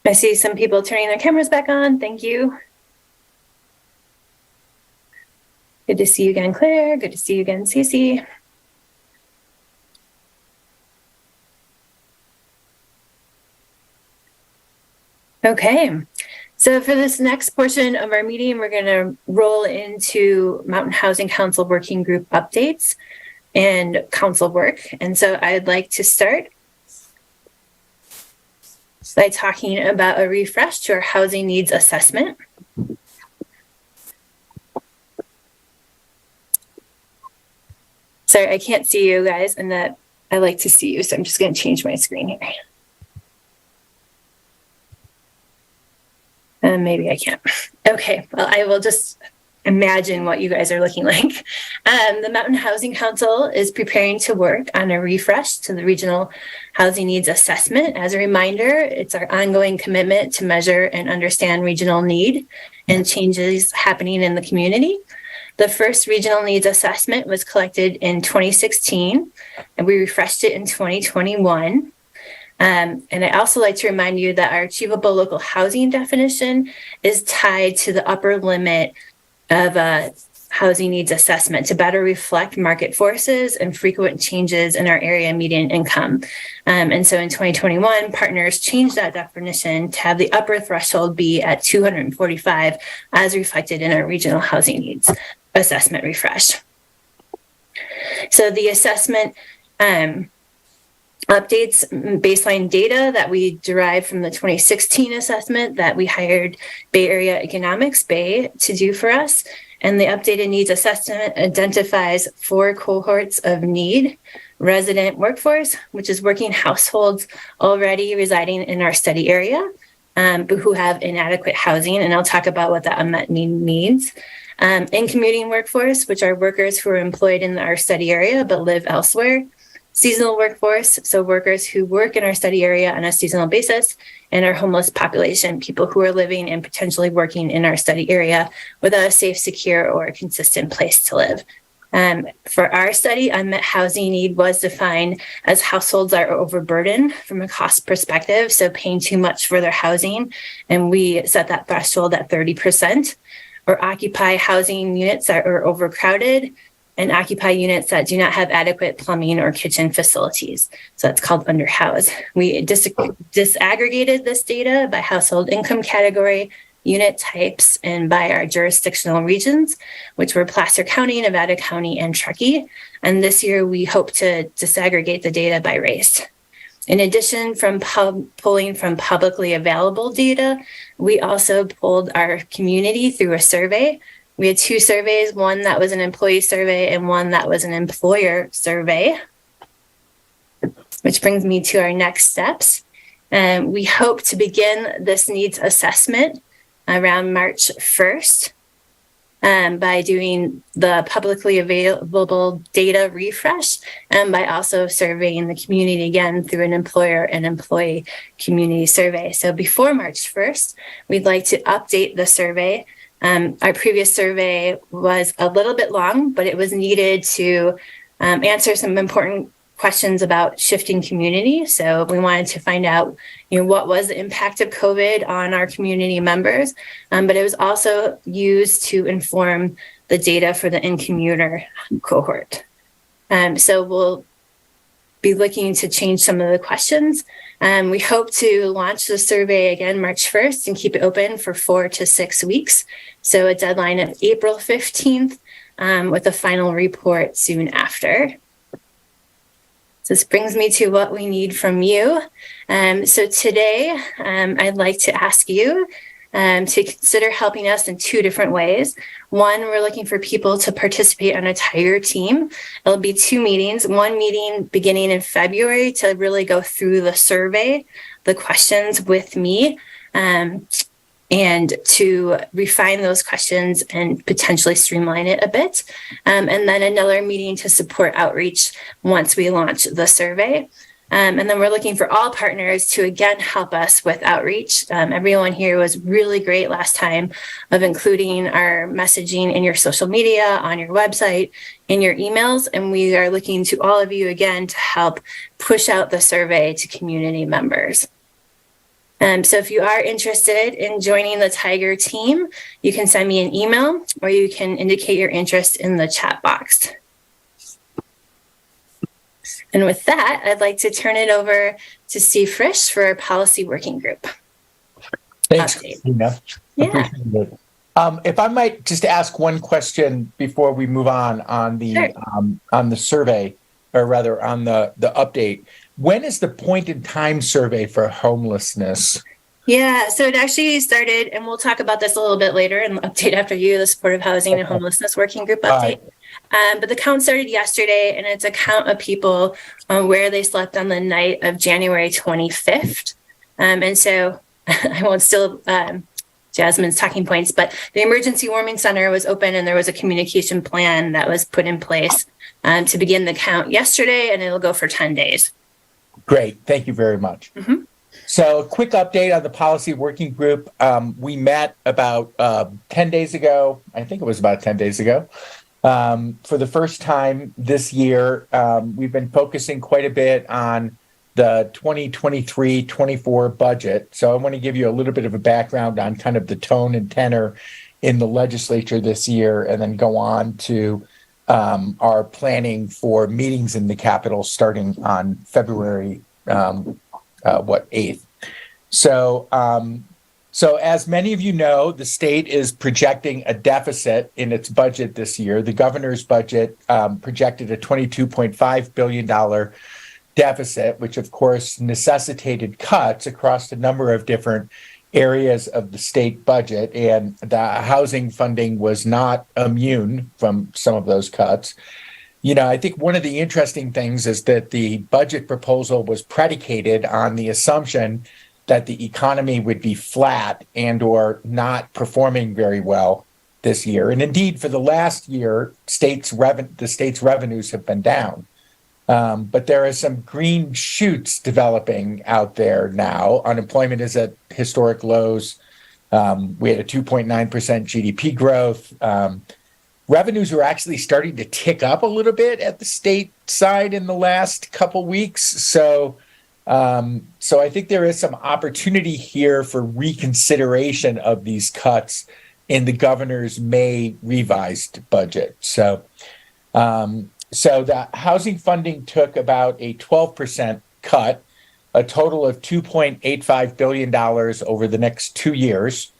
[SPEAKER 2] I see some people turning their cameras back on. Thank you. Good to see you again, Claire. Good to see you again, Cece. Okay, so for this next portion of our meeting, we're going to roll into Mountain Housing Council Working Group updates and council work. And so I'd like to start by talking about a refresh to our housing needs assessment. Sorry, I can't see you guys, and that I like to see you, so I'm just going to change my screen here. And maybe I can't. Okay, well, I will just imagine what you guys are looking like. The Mountain Housing Council is preparing to work on a refresh to the Regional Housing Needs Assessment. As a reminder, it's our ongoing commitment to measure and understand regional need and changes happening in the community. The first regional needs assessment was collected in 2016, and we refreshed it in 2021. And I also like to remind you that our achievable local housing definition is tied to the upper limit of a housing needs assessment to better reflect market forces and frequent changes in our area median income. And so in 2021, partners changed that definition to have the upper threshold be at 245 as reflected in our regional housing needs assessment refresh. So the assessment updates baseline data that we derived from the 2016 assessment that we hired Bay Area Economics, Bay, to do for us. And the updated needs assessment identifies 4 cohorts of need: resident workforce, which is working households already residing in our study area, but who have inadequate housing. And I'll talk about what that unmet need means. In commuting workforce, which are workers who are employed in our study area but live elsewhere. Seasonal workforce, so workers who work in our study area on a seasonal basis, and our homeless population, people who are living and potentially working in our study area without a safe, secure, or consistent place to live. For our study, unmet housing need was defined as households that are overburdened from a cost perspective, so paying too much for their housing, and we set that threshold at 30%, or occupy housing units that are overcrowded, and occupy units that do not have adequate plumbing or kitchen facilities. So that's called underhoused. We disaggregated this data by household income category, unit types, and by our jurisdictional regions, which were Placer County, Nevada County, and Truckee. And this year we hope to disaggregate the data by race. In addition, from pulling from publicly available data, we also pulled our community through a survey. We had 2 surveys, one that was an employee survey and one that was an employer survey, which brings me to our next steps. We hope to begin this needs assessment around March 1st by doing the publicly available data refresh and by also surveying the community again through an employer and employee community survey. So before March 1st, we'd like to update the survey. Our previous survey was a little bit long, but it was needed to answer some important questions about shifting community. So we wanted to find out, what was the impact of COVID on our community members, but it was also used to inform the data for the in-commuter cohort. So we'll be looking to change some of the questions. We hope to launch the survey again March 1st and keep it open for 4 to 6 weeks. So a deadline of April 15th with a final report soon after. So this brings me to what we need from you. So today, I'd like to ask you to consider helping us in 2 different ways. One, we're looking for people to participate on a tiger team. It'll be 2 meetings, one meeting beginning in February to really go through the survey, the questions with me, and to refine those questions and potentially streamline it a bit. And then another meeting to support outreach once we launch the survey. And then we're looking for all partners to, again, help us with outreach. Everyone here was really great last time of including our messaging in your social media, on your website, in your emails. And we are looking to all of you again to help push out the survey to community members. So if you are interested in joining the Tiger team, you can send me an email or you can indicate your interest in the chat box. And with that, I'd like to turn it over to Steve Frisch for our policy working group.
[SPEAKER 12] Thanks,
[SPEAKER 2] Update.
[SPEAKER 12] Christina.
[SPEAKER 2] Yeah.
[SPEAKER 12] Appreciate it. If I might just ask one question before we move on the
[SPEAKER 2] Sure.
[SPEAKER 12] survey, or rather on the update. When is the point in time survey for homelessness?
[SPEAKER 2] Yeah, so it actually started, and we'll talk about this a little bit later in the update after you, the Supportive Housing and Homelessness Working Group update. But the count started yesterday, and it's a count of people where they slept on the night of January 25th. And so I won't steal Jasmine's talking points, but the Emergency Warming Center was open, and there was a communication plan that was put in place to begin the count yesterday, and it'll go for 10 days.
[SPEAKER 12] Great. Thank you very much.
[SPEAKER 2] Mm-hmm.
[SPEAKER 12] So a quick update on the policy working group. We met about 10 days ago. I think it was about 10 days ago. For the first time this year, we've been focusing quite a bit on the 2023-24 budget. So I want to give you a little bit of a background on kind of the tone and tenor in the legislature this year, and then go on to our planning for meetings in the Capitol starting on February 8th. So as many of you know, the state is projecting a deficit in its budget this year. The governor's budget projected a $22.5 billion deficit, which of course necessitated cuts across a number of different areas of the state budget, and the housing funding was not immune from some of those cuts. You know, I think one of the interesting things is that the budget proposal was predicated on the assumption that the economy would be flat and or not performing very well this year. And indeed, for the last year, the state's revenues have been down. But there are some green shoots developing out there now. Unemployment is at historic lows. We had a 2.9% GDP growth. Revenues are actually starting to tick up a little bit at the state side in the last couple weeks. So I think there is some opportunity here for reconsideration of these cuts in the governor's May revised budget. So the housing funding took about a 12% cut, a total of $2.85 billion over the next 2 years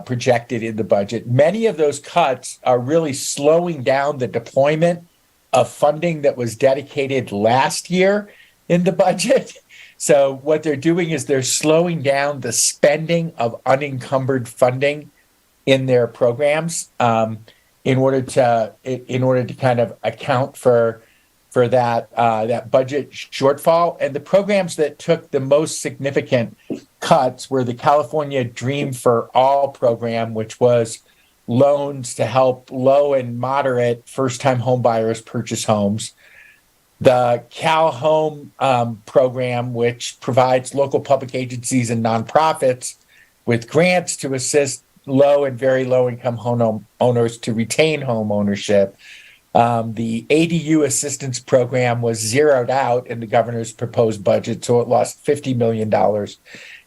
[SPEAKER 12] projected in the budget. Many of those cuts are really slowing down the deployment of funding that was dedicated last year in the budget. So what they're doing is they're slowing down the spending of unencumbered funding in their programs in order to kind of account for that budget shortfall. And the programs that took the most significant cuts were the California Dream for All program, which was loans to help low and moderate first-time home buyers purchase homes. The Cal Home program, which provides local public agencies and nonprofits with grants to assist low and very low-income home owners to retain home ownership. The ADU assistance program was zeroed out in the governor's proposed budget, so it lost $50 million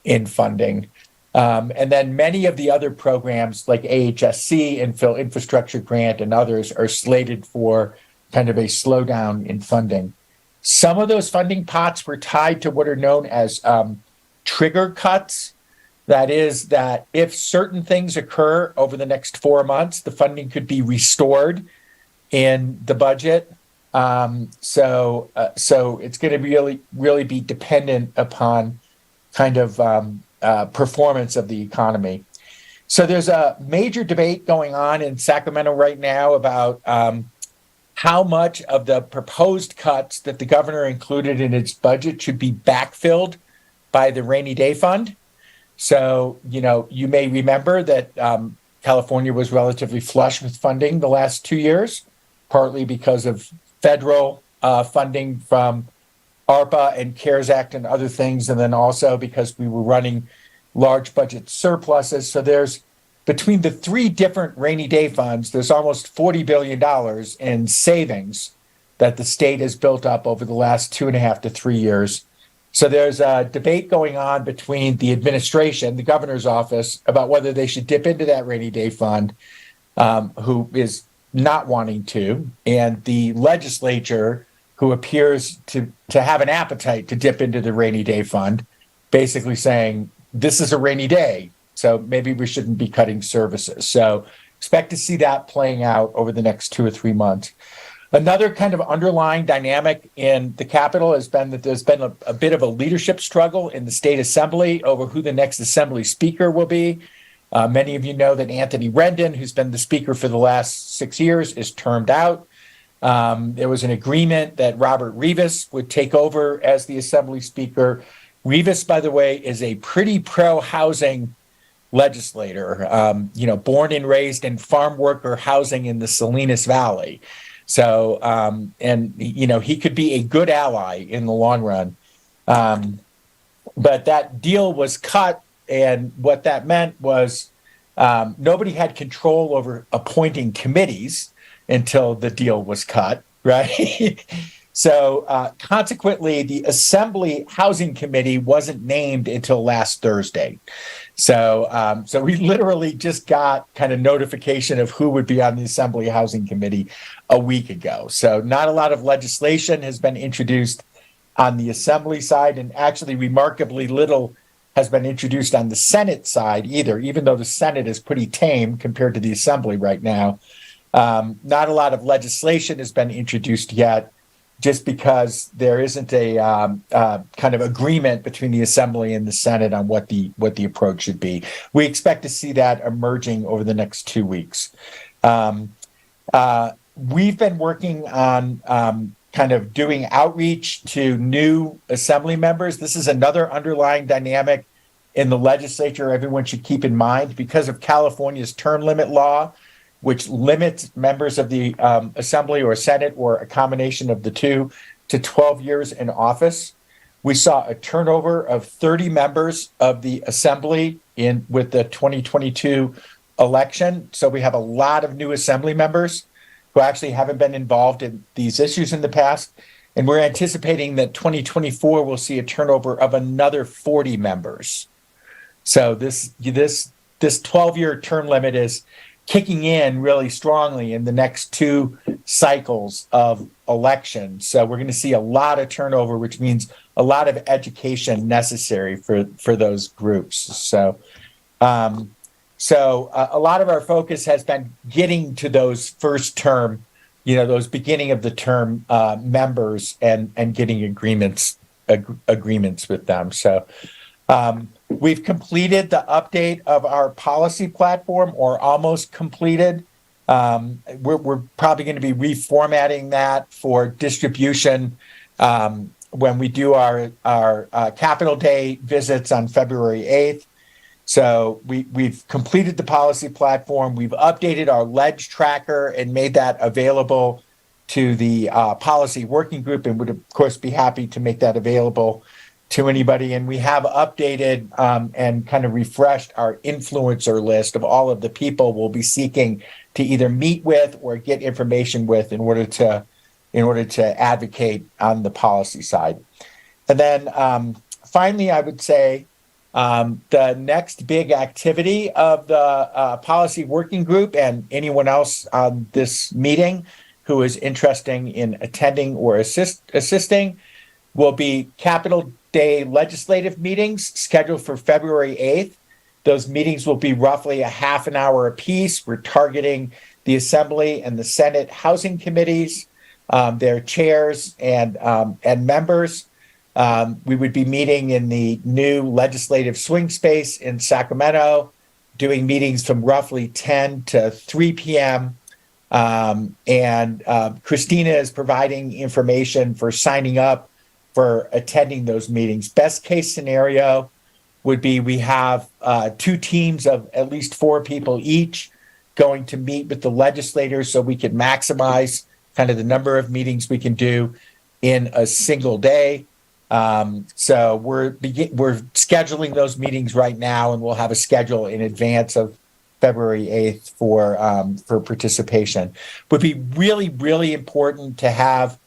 [SPEAKER 12] in funding. And then many of the other programs like AHSC, Infill Infrastructure Grant, and others are slated for kind of a slowdown in funding. Some of those funding pots were tied to what are known as trigger cuts. That is, that if certain things occur over the next 4 months, the funding could be restored in the budget. So it's going to really be dependent upon kind of performance of the economy. So there's a major debate going on in Sacramento right now about how much of the proposed cuts that the governor included in its budget should be backfilled by the rainy day fund. So, you may remember that California was relatively flush with funding the last 2 years, partly because of federal funding from ARPA and CARES Act and other things, and then also because we were running large budget surpluses. So there's, between the three different rainy day funds, there's almost $40 billion in savings that the state has built up over the last 2.5 to 3 years. So there's a debate going on between the administration, the governor's office, about whether they should dip into that rainy day fund, who is not wanting to, and the legislature, who appears to have an appetite to dip into the rainy day fund, basically saying, this is a rainy day, so maybe we shouldn't be cutting services. So expect to see that playing out over the next 2 or 3 months. Another kind of underlying dynamic in the Capitol has been that there's been a bit of a leadership struggle in the state assembly over who the next assembly speaker will be. Many of you know that Anthony Rendon, who's been the speaker for the last 6 years, is termed out. There was an agreement that Robert Rivas would take over as the assembly speaker. Rivas, by the way, is a pretty pro-housing legislator, born and raised in farm worker housing in the Salinas Valley. So, he could be a good ally in the long run. But that deal was cut, and what that meant was nobody had control over appointing committees until the deal was cut, right? So consequently, the Assembly Housing Committee wasn't named until last Thursday. So we literally just got kind of notification of who would be on the Assembly Housing Committee a week ago. So not a lot of legislation has been introduced on the Assembly side, and actually remarkably little has been introduced on the Senate side either, even though the Senate is pretty tame compared to the Assembly right now. Not a lot of legislation has been introduced yet, just because there isn't a kind of agreement between the Assembly and the Senate on what the approach should be. We expect to see that emerging over the next 2 weeks. We've been working on kind of doing outreach to new Assembly members. This is another underlying dynamic in the legislature everyone should keep in mind. Because of California's term limit law, which limits members of the Assembly or Senate or a combination of the two to 12 years in office. We saw a turnover of 30 members of the Assembly with the 2022 election. So we have a lot of new Assembly members who actually haven't been involved in these issues in the past. And we're anticipating that 2024 will see a turnover of another 40 members. So this 12-year term limit is kicking in really strongly in the next 2 cycles of elections. So we're going to see a lot of turnover, which means a lot of education necessary for those groups. So a lot of our focus has been getting to those first term, those beginning of the term members and getting agreements with them. So we've completed the update of our policy platform, or almost completed. We're probably going to be reformatting that for distribution when we do our Capitol Day visits on February 8th. So we've completed the policy platform. We've updated our ledge tracker and made that available to the policy working group, and would, of course, be happy to make that available to anybody. And we have updated and kind of refreshed our influencer list of all of the people we'll be seeking to either meet with or get information with in order to advocate on the policy side. And then finally, I would say the next big activity of the policy working group, and anyone else on this meeting who is interested in attending or assisting, will be Capitol Day legislative meetings scheduled for February 8th. Those meetings will be roughly a half an hour apiece. We're targeting the Assembly and the Senate Housing Committees, their chairs and members. We would be meeting in the new legislative swing space in Sacramento, doing meetings from roughly 10 to 3 p.m. And Christina is providing information for signing up for attending those meetings. Best case scenario would be we have 2 teams of at least 4 people each going to meet with the legislators, so we can maximize kind of the number of meetings we can do in a single day. So we're scheduling those meetings right now, and we'll have a schedule in advance of February 8th for participation. It would be really, really important to have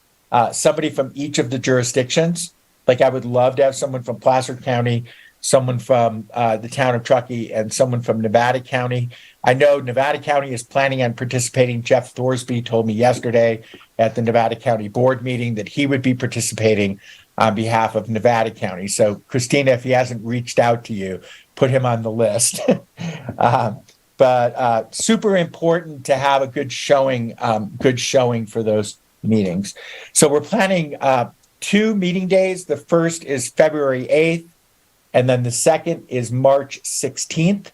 [SPEAKER 12] somebody from each of the jurisdictions Like I would love to have someone from Placer County, someone from the town of Truckee, and someone from Nevada County. I know Nevada County is planning on participating. Jeff Thorsby told me yesterday at the Nevada County board meeting that he would be participating on behalf of Nevada County. So Christina, if he hasn't reached out to you, put him on the list. But super important to have a good showing for those meetings. So we're planning 2 meeting days. The first is February 8th, and then the second is March 16th.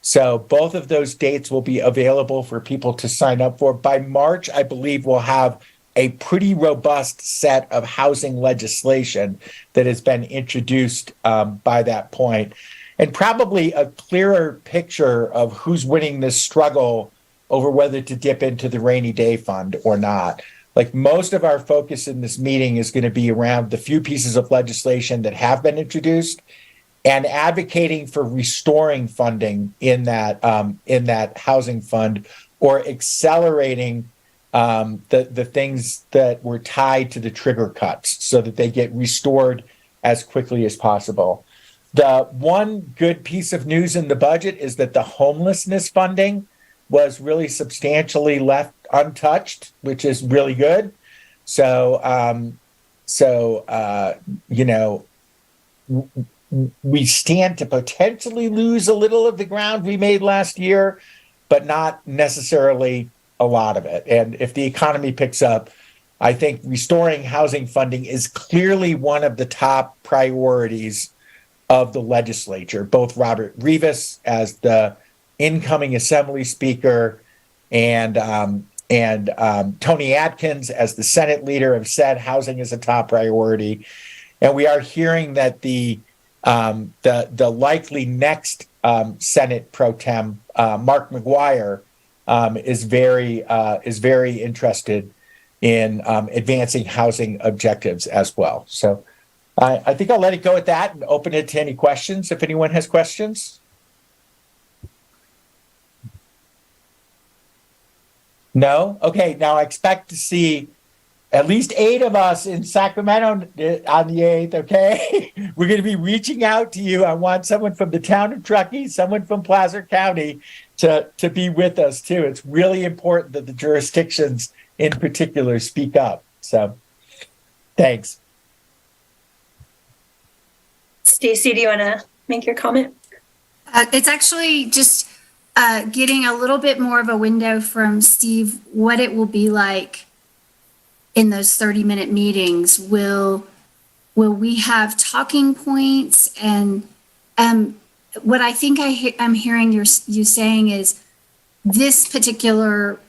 [SPEAKER 12] So both of those dates will be available for people to sign up for. By March, I believe we'll have a pretty robust set of housing legislation that has been introduced by that point, and probably a clearer picture of who's winning this struggle over whether to dip into the rainy day fund or not. Like most of our focus in this meeting is going to be around the few pieces of legislation that have been introduced and advocating for restoring funding in that housing fund, or accelerating the things that were tied to the trigger cuts so that they get restored as quickly as possible. The one good piece of news in the budget is that the homelessness funding was really substantially left untouched, which is really good. So, we stand to potentially lose a little of the ground we made last year, but not necessarily a lot of it. And if the economy picks up, I think restoring housing funding is clearly one of the top priorities of the legislature. Both Robert Rivas as the incoming Assembly Speaker and Tony Atkins as the Senate leader have said housing is a top priority. And we are hearing that the likely next Senate pro tem, Mark McGuire, is very interested in advancing housing objectives as well. So I think I'll let it go at that and open it to any questions if anyone has questions. No? Okay, now I expect to see at least 8 of us in Sacramento on the 8th, okay? We're going to be reaching out to you. I want someone from the town of Truckee, someone from Placer County to be with us too. It's really important that the jurisdictions in particular speak up. So thanks.
[SPEAKER 2] Stacy, do you want to make your comment?
[SPEAKER 5] It's actually just getting a little bit more of a window from Steve, what it will be like in those 30-minute meetings. Will we have talking points? And what I think I'm hearing you saying is this particular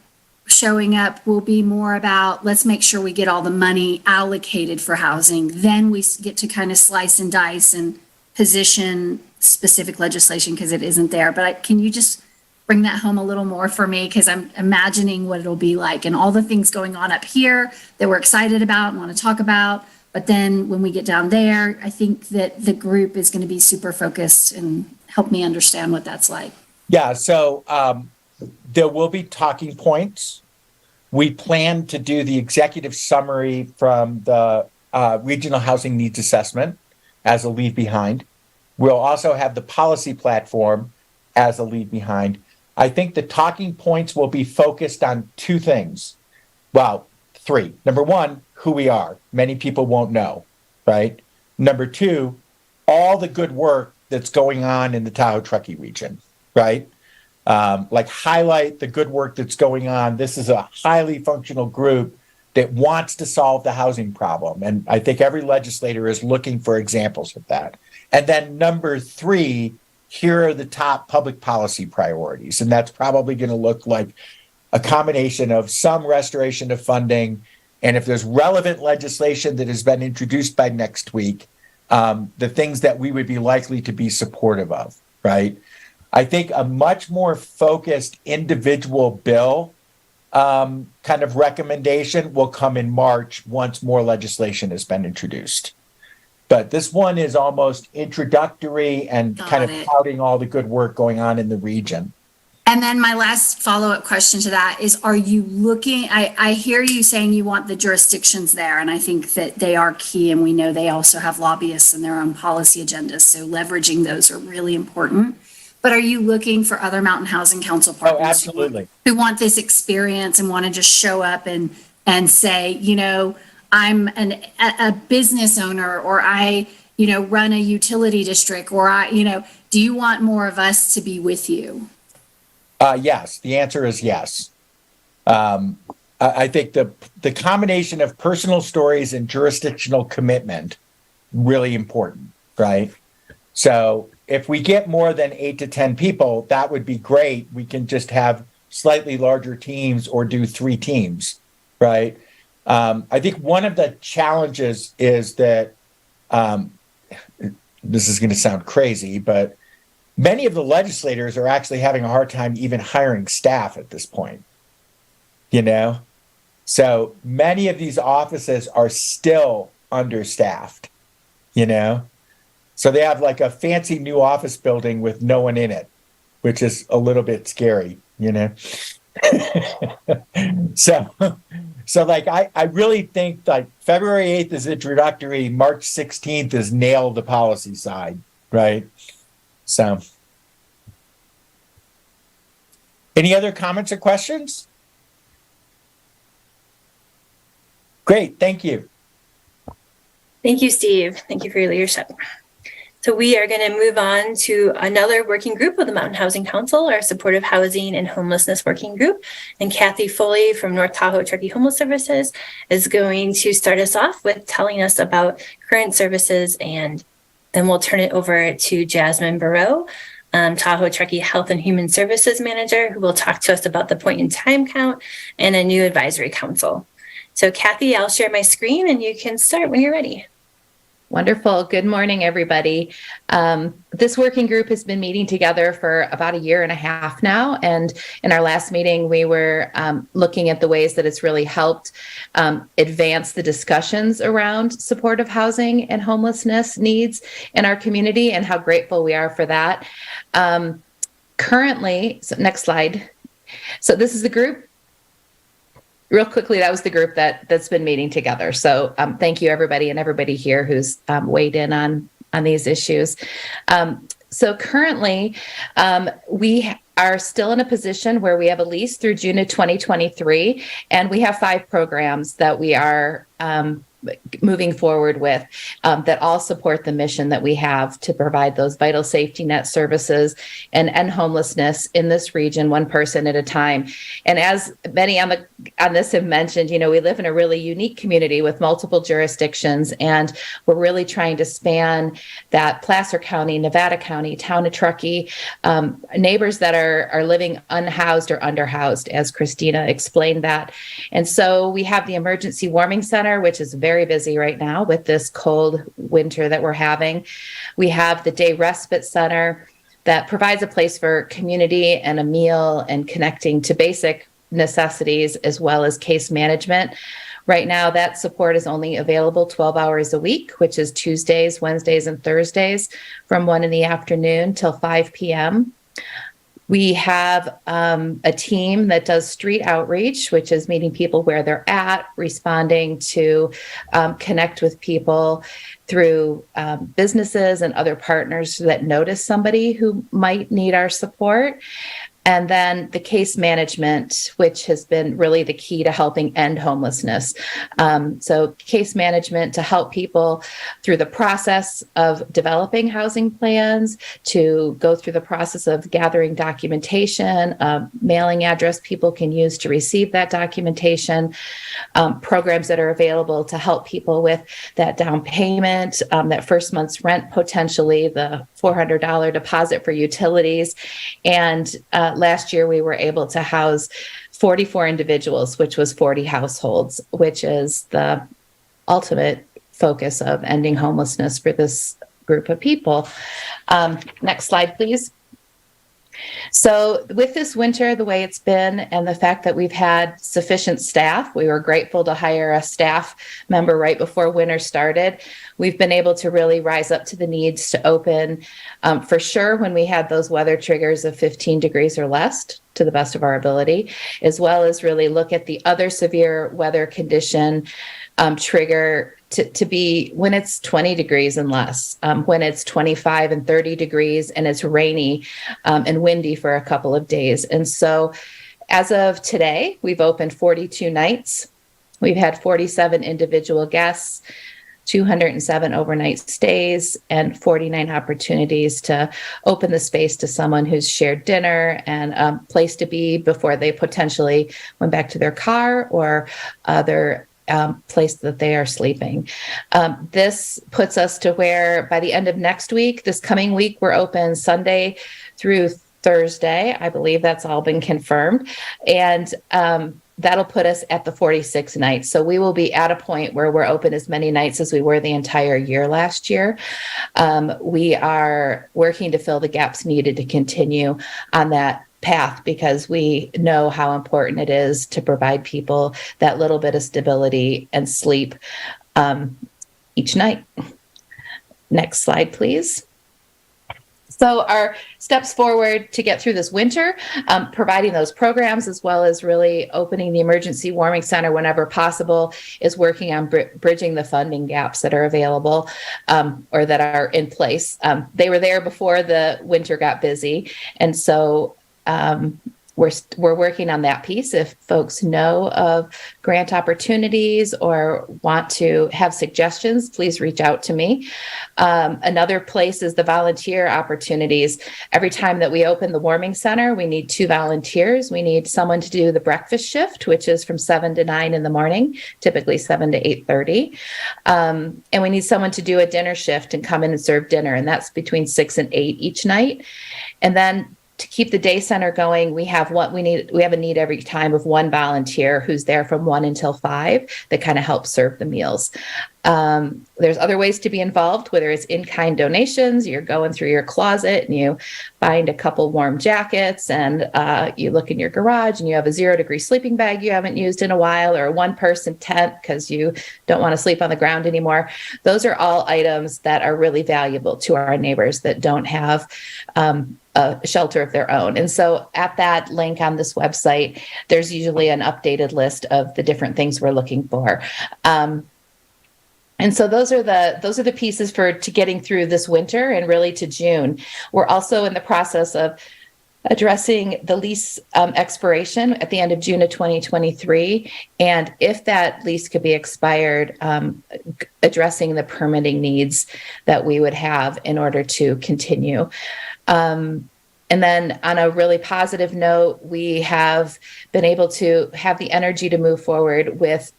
[SPEAKER 5] showing up will be more about, let's make sure we get all the money allocated for housing. Then we get to kind of slice and dice and position specific legislation because it isn't there. But can you just bring that home a little more for me? Because I'm imagining what it'll be like and all the things going on up here that we're excited about and want to talk about. But then when we get down there, I think that the group is going to be super focused and help me understand what that's like.
[SPEAKER 12] Yeah, so there will be talking points. We plan to do the executive summary from the Regional Housing Needs Assessment as a leave behind. We'll also have the policy platform as a leave behind. I think the talking points will be focused on 2 things. Well, 3. Number 1, who we are. Many people won't know, right? Number 2, all the good work that's going on in the Tahoe Truckee region, right? Like highlight the good work that's going on. This is a highly functional group that wants to solve the housing problem. And I think every legislator is looking for examples of that. And then number 3, here are the top public policy priorities. And that's probably going to look like a combination of some restoration of funding. And if there's relevant legislation that has been introduced by next week, the things that we would be likely to be supportive of, right? I think a much more focused individual bill kind of recommendation will come in March once more legislation has been introduced. But this one is almost introductory and kind of touting all the good work going on in the region.
[SPEAKER 5] And then my last follow-up question to that is, are you looking, I hear you saying you want the jurisdictions there, and I think that they are key, and we know they also have lobbyists and their own policy agendas, so leveraging those are really important. But are you looking for other Mountain Housing Council partners
[SPEAKER 12] absolutely.
[SPEAKER 5] who want this experience and want to just show up and say, you know, I'm a business owner, or I, you know, run a utility district, or I, you know, do you want more of us to be with you?
[SPEAKER 12] Yes, the answer is yes. I think the combination of personal stories and jurisdictional commitment, really important, right? So if we get more than 8 to 10 people, that would be great. We can just have slightly larger teams or do 3 teams, right? I think one of the challenges is that, this is going to sound crazy, but many of the legislators are actually having a hard time even hiring staff at this point, you know? So many of these offices are still understaffed, you know? So they have like a fancy new office building with no one in it, which is a little bit scary, you know? So like, I really think like February 8th is introductory, March 16th is nail the policy side, right? So, any other comments or questions? Great, thank you.
[SPEAKER 2] Thank you, Steve. Thank you for your leadership. So we are going to move on to another working group of the Mountain Housing Council, our Supportive Housing and Homelessness Working Group. And Kathy Foley from North Tahoe Truckee Homeless Services is going to start us off with telling us about current services, and then we'll turn it over to Jasmine Barreau, Tahoe Truckee Health and Human Services Manager, who will talk to us about the point in time count and a new advisory council. So Kathy, I'll share my screen and you can start when you're ready.
[SPEAKER 13] Wonderful. Good morning, everybody. This working group has been meeting together for about 1.5 years now. And in our last meeting, we were looking at the ways that it's really helped advance the discussions around supportive housing and homelessness needs in our community, and how grateful we are for that. Currently, so next slide. So this is the group. Real quickly, that was the group that's been meeting together. So thank you, everybody, and everybody here who's weighed in on these issues. So currently, we are still in a position where we have a lease through June of 2023, and we have 5 programs that we are moving forward with that all support the mission that we have to provide those vital safety net services and end homelessness in this region, one person at a time. And as many on this have mentioned, you know, we live in a really unique community with multiple jurisdictions, and we're really trying to span that Placer County, Nevada County, town of Truckee, neighbors that are living unhoused or underhoused, as Christina explained that. And so we have the Emergency Warming Center, which is very busy right now with this cold winter that we're having. We have the Day Respite Center that provides a place for community and a meal and connecting to basic necessities, as well as case management. Right now, that support is only available 12 hours a week, which is Tuesdays, Wednesdays, and Thursdays from 1 p.m. till 5 p.m. We have a team that does street outreach, which is meeting people where they're at, responding to connect with people through businesses and other partners that notice somebody who might need our support. And then the case management, which has been really the key to helping end homelessness. So case management to help people through the process of developing housing plans, to go through the process of gathering documentation, mailing address people can use to receive that documentation, programs that are available to help people with that down payment, that first month's rent, potentially the $400 deposit for utilities. And last year, we were able to house 44 individuals, which was 40 households, which is the ultimate focus of ending homelessness for this group of people. Next slide, please. So with this winter, the way it's been and the fact that we've had sufficient staff, we were grateful to hire a staff member right before winter started. We've been able to really rise up to the needs to open for sure when we had those weather triggers of 15 degrees or less to the best of our ability, as well as really look at the other severe weather condition trigger to be when it's 20 degrees and less, when it's 25 and 30 degrees and it's rainy and windy for a couple of days. And so as of today, we've opened 42 nights. We've had 47 individual guests, 207 overnight stays, and 49 opportunities to open the space to someone who's shared dinner and a place to be before they potentially went back to their car or other place that they are sleeping. This puts us to where by the end of next week, this coming week, we're open Sunday through Thursday. I believe that's all been confirmed. And that'll put us at the 46 nights. So we will be at a point where we're open as many nights as we were the entire year last year. We are working to fill the gaps needed to continue on that path because we know how important it is to provide people that little bit of stability and sleep each night. Next slide, please. So our steps forward to get through this winter, providing those programs as well as really opening the emergency warming center whenever possible, is working on bridging the funding gaps that are available or that are in place. They were there before the winter got busy. And so we're working on that piece. If folks know of grant opportunities or want to have suggestions, please reach out to me. Another place is the volunteer opportunities. Every time that we open the warming center, we need 2 volunteers. We need someone to do the breakfast shift, which is from 7 to 9 in the morning, typically 7 to 8:30. And we need someone to do a dinner shift and come in and serve dinner. And that's between 6 and 8 each night. And then to keep the day center going, we have a need every time of 1 volunteer who's there from 1 until 5 that kind of helps serve the meals. There's other ways to be involved, whether it's in-kind donations, you're going through your closet and you find a couple warm jackets and you look in your garage and you have a 0-degree sleeping bag you haven't used in a while, or a 1-person tent because you don't want to sleep on the ground anymore. Those are all items that are really valuable to our neighbors that don't have a shelter of their own. And so at that link on this website, there's usually an updated list of the different things we're looking for. And so those are the pieces to getting through this winter and really to June. We're also in the process of addressing the lease expiration at the end of June of 2023. And if that lease could be expired, addressing the permitting needs that we would have in order to continue. And then on a really positive note, we have been able to have the energy to move forward with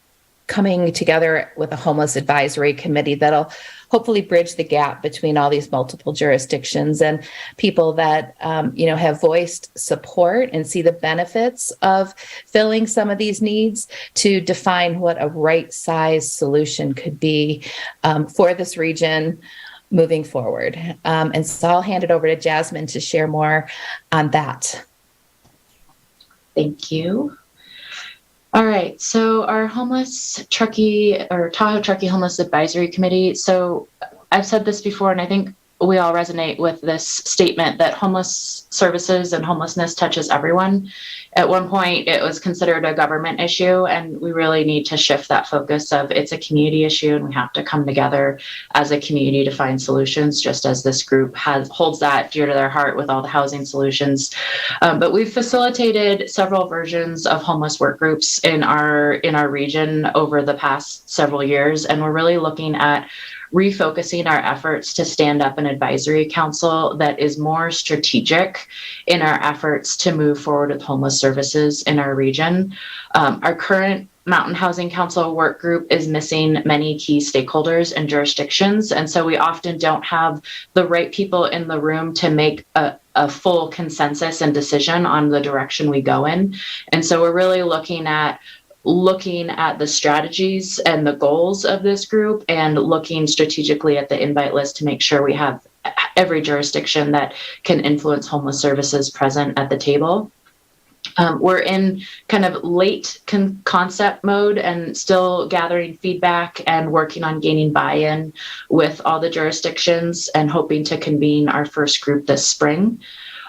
[SPEAKER 13] coming together with a homeless advisory committee that'll hopefully bridge the gap between all these multiple jurisdictions and people that have voiced support and see the benefits of filling some of these needs to define what a right size solution could be for this region moving forward. And so I'll hand it over to Jasmine to share more on that.
[SPEAKER 14] Thank you. All right, so our Tahoe Truckee Homeless Advisory Committee. So I've said this before, and I think we all resonate with this statement that homeless services and homelessness touches everyone. At one point, it was considered a government issue, and we really need to shift that focus of it's a community issue, and we have to come together as a community to find solutions, just as this group holds that dear to their heart with all the housing solutions. But we've facilitated several versions of homeless work groups in our region over the past several years, and we're really looking at refocusing our efforts to stand up an advisory council that is more strategic in our efforts to move forward with homeless services in our region. Our current Mountain Housing Council work group is missing many key stakeholders and jurisdictions, and so we often don't have the right people in the room to make a full consensus and decision on the direction we go in. And so we're really looking at the strategies and the goals of this group and looking strategically at the invite list to make sure we have every jurisdiction that can influence homeless services present at the table. We're in kind of late concept mode and still gathering feedback and working on gaining buy-in with all the jurisdictions and hoping to convene our first group this spring.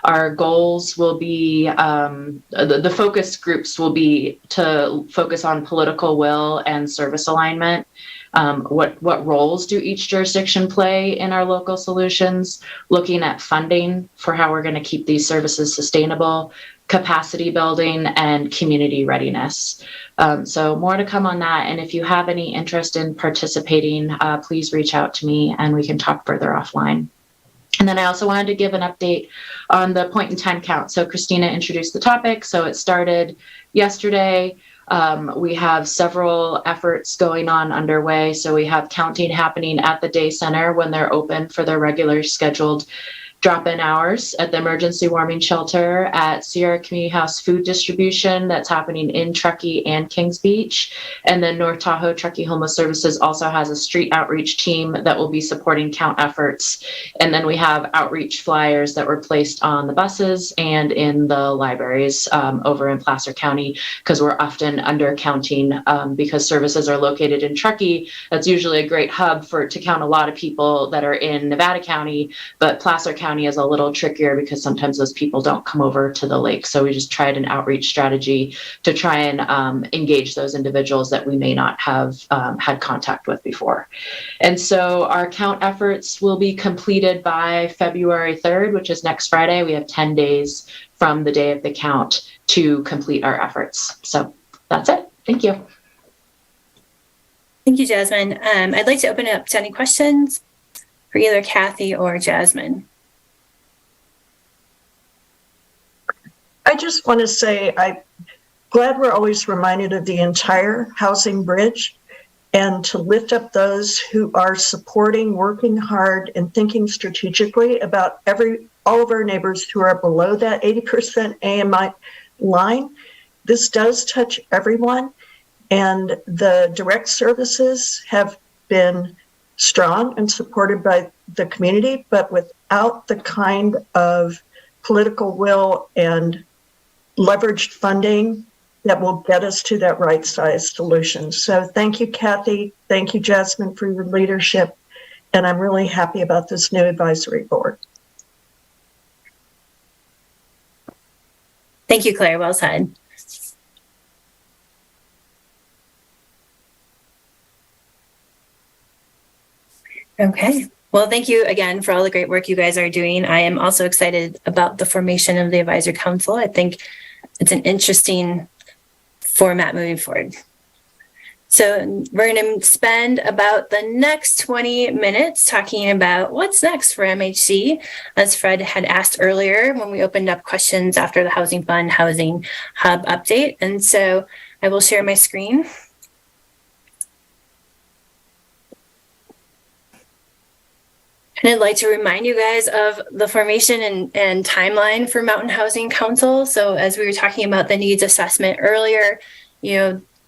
[SPEAKER 14] Our goals will be, the focus groups will be to focus on political will and service alignment. What roles do each jurisdiction play in our local solutions? Looking at funding for how we're going to keep these services sustainable, capacity building, and community readiness. So more to come on that. And if you have any interest in participating, please reach out to me and we can talk further offline. And then I also wanted to give an update on the point in time count. So Christina introduced the topic. So it started yesterday. We have several efforts going on underway. So we have counting happening at the day center when they're open for their regular scheduled drop-in hours, at the emergency warming shelter, at Sierra Community House food distribution that's happening in Truckee and Kings Beach. And then North Tahoe Truckee Homeless Services also has a street outreach team that will be supporting count efforts. And then we have outreach flyers that were placed on the buses and in the libraries over in Placer County, because we're often undercounting because services are located in Truckee. That's usually a great hub to count a lot of people that are in Nevada County, but Placer County is a little trickier because sometimes those people don't come over to the lake. So we just tried an outreach strategy to try and engage those individuals that we may not have had contact with before. And so our count efforts will be completed by February 3rd, which is next Friday. We have 10 days from the day of the count to complete our efforts. So that's it. Thank you.
[SPEAKER 2] Thank you, Jasmine. I'd like to open it up to any questions for either Kathy or Jasmine.
[SPEAKER 11] I just want to say I'm glad we're always reminded of the entire housing bridge and to lift up those who are supporting, working hard, and thinking strategically about all of our neighbors who are below that 80% AMI line. This does touch everyone, and the direct services have been strong and supported by the community, but without the kind of political will and leveraged funding that will get us to that right size solution. So thank you, Kathy. Thank you, Jasmine, for your leadership. And I'm really happy about this new advisory board.
[SPEAKER 2] Thank you, Claire. Well said. Okay. Well, thank you again for all the great work you guys are doing. I am also excited about the formation of the Advisory Council. I think it's an interesting format moving forward. So we're going to spend about the next 20 minutes talking about what's next for MHC, as Fred had asked earlier when we opened up questions after the Housing Fund Housing Hub update. And so I will share my screen. And I'd like to remind you guys of the formation and timeline for Mountain Housing Council. So as we were talking about the needs assessment earlier,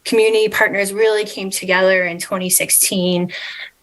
[SPEAKER 2] community partners really came together in 2016,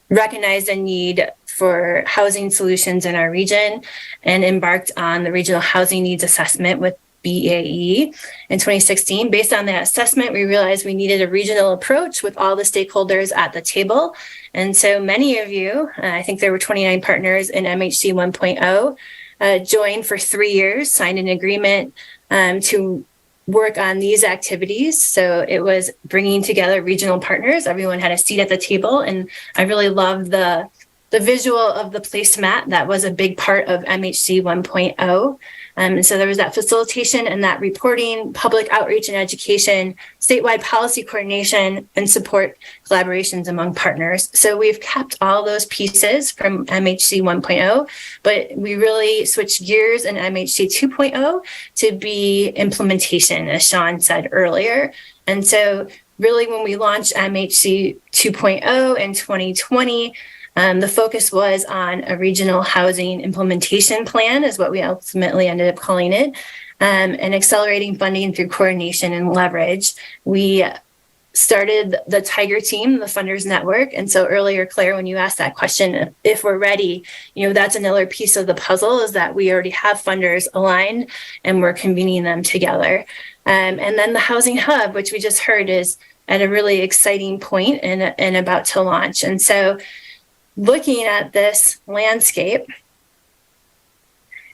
[SPEAKER 2] recognized a need for housing solutions in our region, and embarked on the Regional Housing Needs Assessment with BAE in 2016. Based on that assessment, we realized we needed a regional approach with all the stakeholders at the table. And so many of you, I think there were 29 partners in MHC 1.0, joined for 3 years, signed an agreement to work on these activities. So it was bringing together regional partners. Everyone had a seat at the table. And I really loved the visual of the placemat. That was a big part of MHC 1.0. And so there was that facilitation and that reporting, public outreach and education, statewide policy coordination, and support collaborations among partners. So we've kept all those pieces from MHC 1.0, but we really switched gears in MHC 2.0 to be implementation, as Sean said earlier. And so really when we launched MHC 2.0 in 2020, the focus was on a regional housing implementation plan, is what we ultimately ended up calling it, and accelerating funding through coordination and leverage. We started the Tiger team, the Funders Network. And so earlier, Claire, when you asked that question, if we're ready, that's another piece of the puzzle, is that we already have funders aligned and we're convening them together. And then the Housing Hub, which we just heard, is at a really exciting point and about to launch. And so looking at this landscape,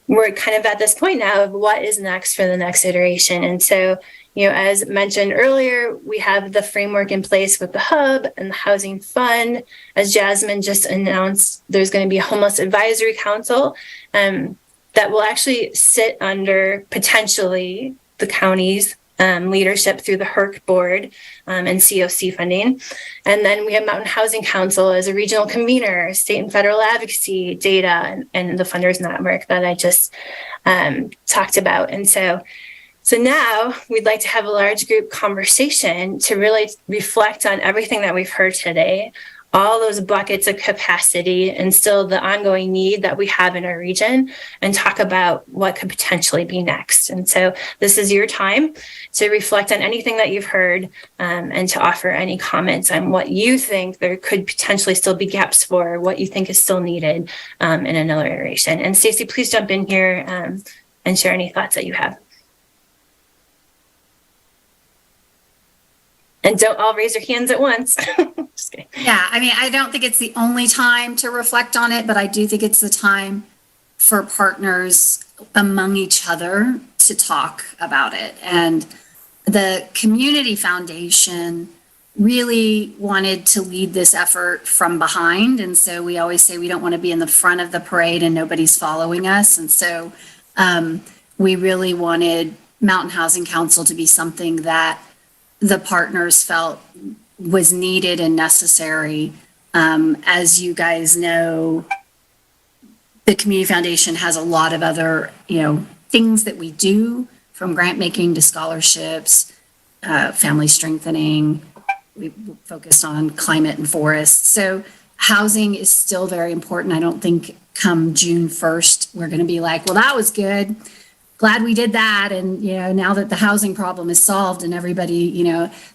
[SPEAKER 2] we're kind of at this point now of what is next for the next iteration. And so, as mentioned earlier, we have the framework in place with the hub and the housing fund. As Jasmine just announced, there's going to be a homeless advisory council that will actually sit under potentially the county's leadership through the HERC board and COC funding. And then we have Mountain Housing Council as a regional convener, state and federal advocacy data, and the Funders Network that I just talked about. And so now we'd like to have a large group conversation to really reflect on everything that we've heard today, all those buckets of capacity and still the ongoing need that we have in our region, and talk about what could potentially be next. And so this is your time to reflect on anything that you've heard and to offer any comments on what you think there could potentially still be gaps for, what you think is still needed in another iteration. And Stacey, please jump in here and share any thoughts that you have. And don't all raise your hands at once. Just kidding.
[SPEAKER 5] Yeah, I mean, I don't think it's the only time to reflect on it, but I do think it's the time for partners among each other to talk about it. And the Community Foundation really wanted to lead this effort from behind. And so we always say we don't want to be in the front of the parade and nobody's following us. And so we really wanted Mountain Housing Council to be something that the partners felt was needed and necessary. As you guys know, the Community Foundation has a lot of other, things that we do, from grant making to scholarships, family strengthening. We focused on climate and forests. So housing is still very important. I don't think come June 1st, we're going to be like, well, that was good. Glad we did that. And, now that the housing problem is solved and everybody,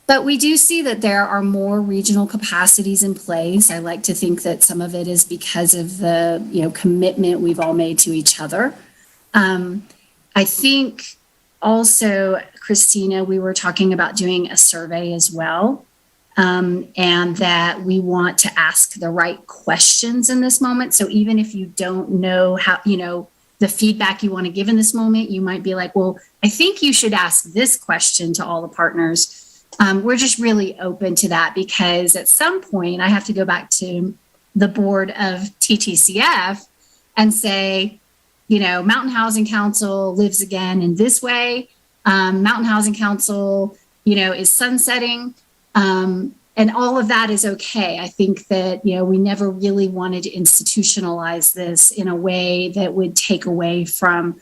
[SPEAKER 5] but we do see that there are more regional capacities in place. I like to think that some of it is because of the, commitment we've all made to each other. I think also, Christina, we were talking about doing a survey as well. And that we want to ask the right questions in this moment. So even if you don't know how, the feedback you want to give in this moment, you might be like, well, I think you should ask this question to all the partners. We're just really open to that, because at some point I have to go back to the board of TTCF and say, Mountain Housing Council lives again in this way. Mountain Housing Council, is sunsetting. And all of that is okay. I think that, we never really wanted to institutionalize this in a way that would take away from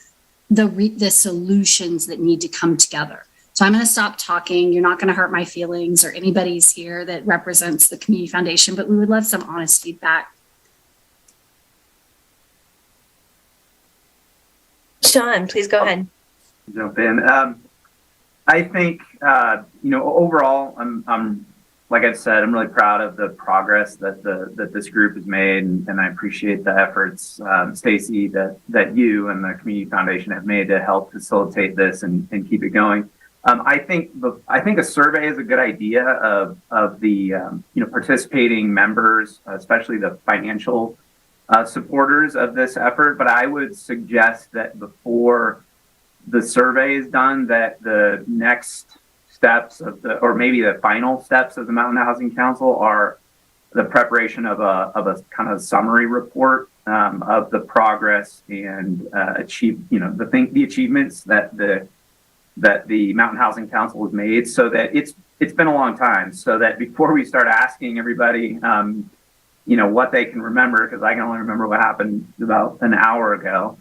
[SPEAKER 5] the solutions that need to come together. So I'm going to stop talking. You're not going to hurt my feelings or anybody's here that represents the Community Foundation, but we would love some honest feedback.
[SPEAKER 2] Sean, please go ahead.
[SPEAKER 8] Jump in. I think, overall, I'm like I said, I'm really proud of the progress that this group has made, and I appreciate the efforts, Stacey, that you and the Community Foundation have made to help facilitate this and keep it going. I think a survey is a good idea of the participating members, especially the financial supporters of this effort. But I would suggest that before the survey is done, that the next steps or maybe the final steps of the Mountain Housing Council are the preparation of a kind of summary report of the progress and the achievements that the Mountain Housing Council has made, so that it's been a long time, so that before we start asking everybody what they can remember, because I can only remember what happened about an hour ago,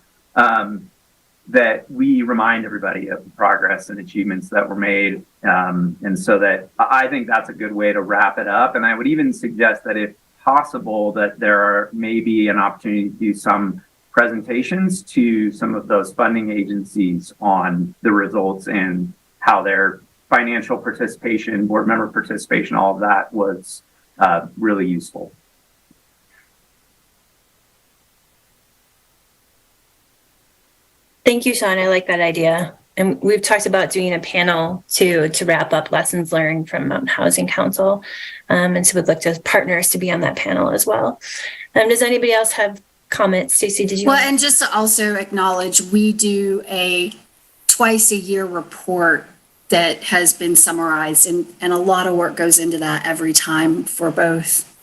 [SPEAKER 8] that we remind everybody of the progress and achievements that were made. And so that I think that's a good way to wrap it up. And I would even suggest that if possible, that there are maybe an opportunity to do some presentations to some of those funding agencies on the results and how they're financial participation, board member participation, all of that was really useful.
[SPEAKER 2] Thank you, Sean. I like that idea. And we've talked about doing a panel to wrap up lessons learned from Mountain Housing Council. And so we'd look to partners to be on that panel as well. Does anybody else have comments? Stacey, did you?
[SPEAKER 5] Well, and just to also acknowledge, we do a twice a year report that has been summarized, and a lot of work goes into that every time for both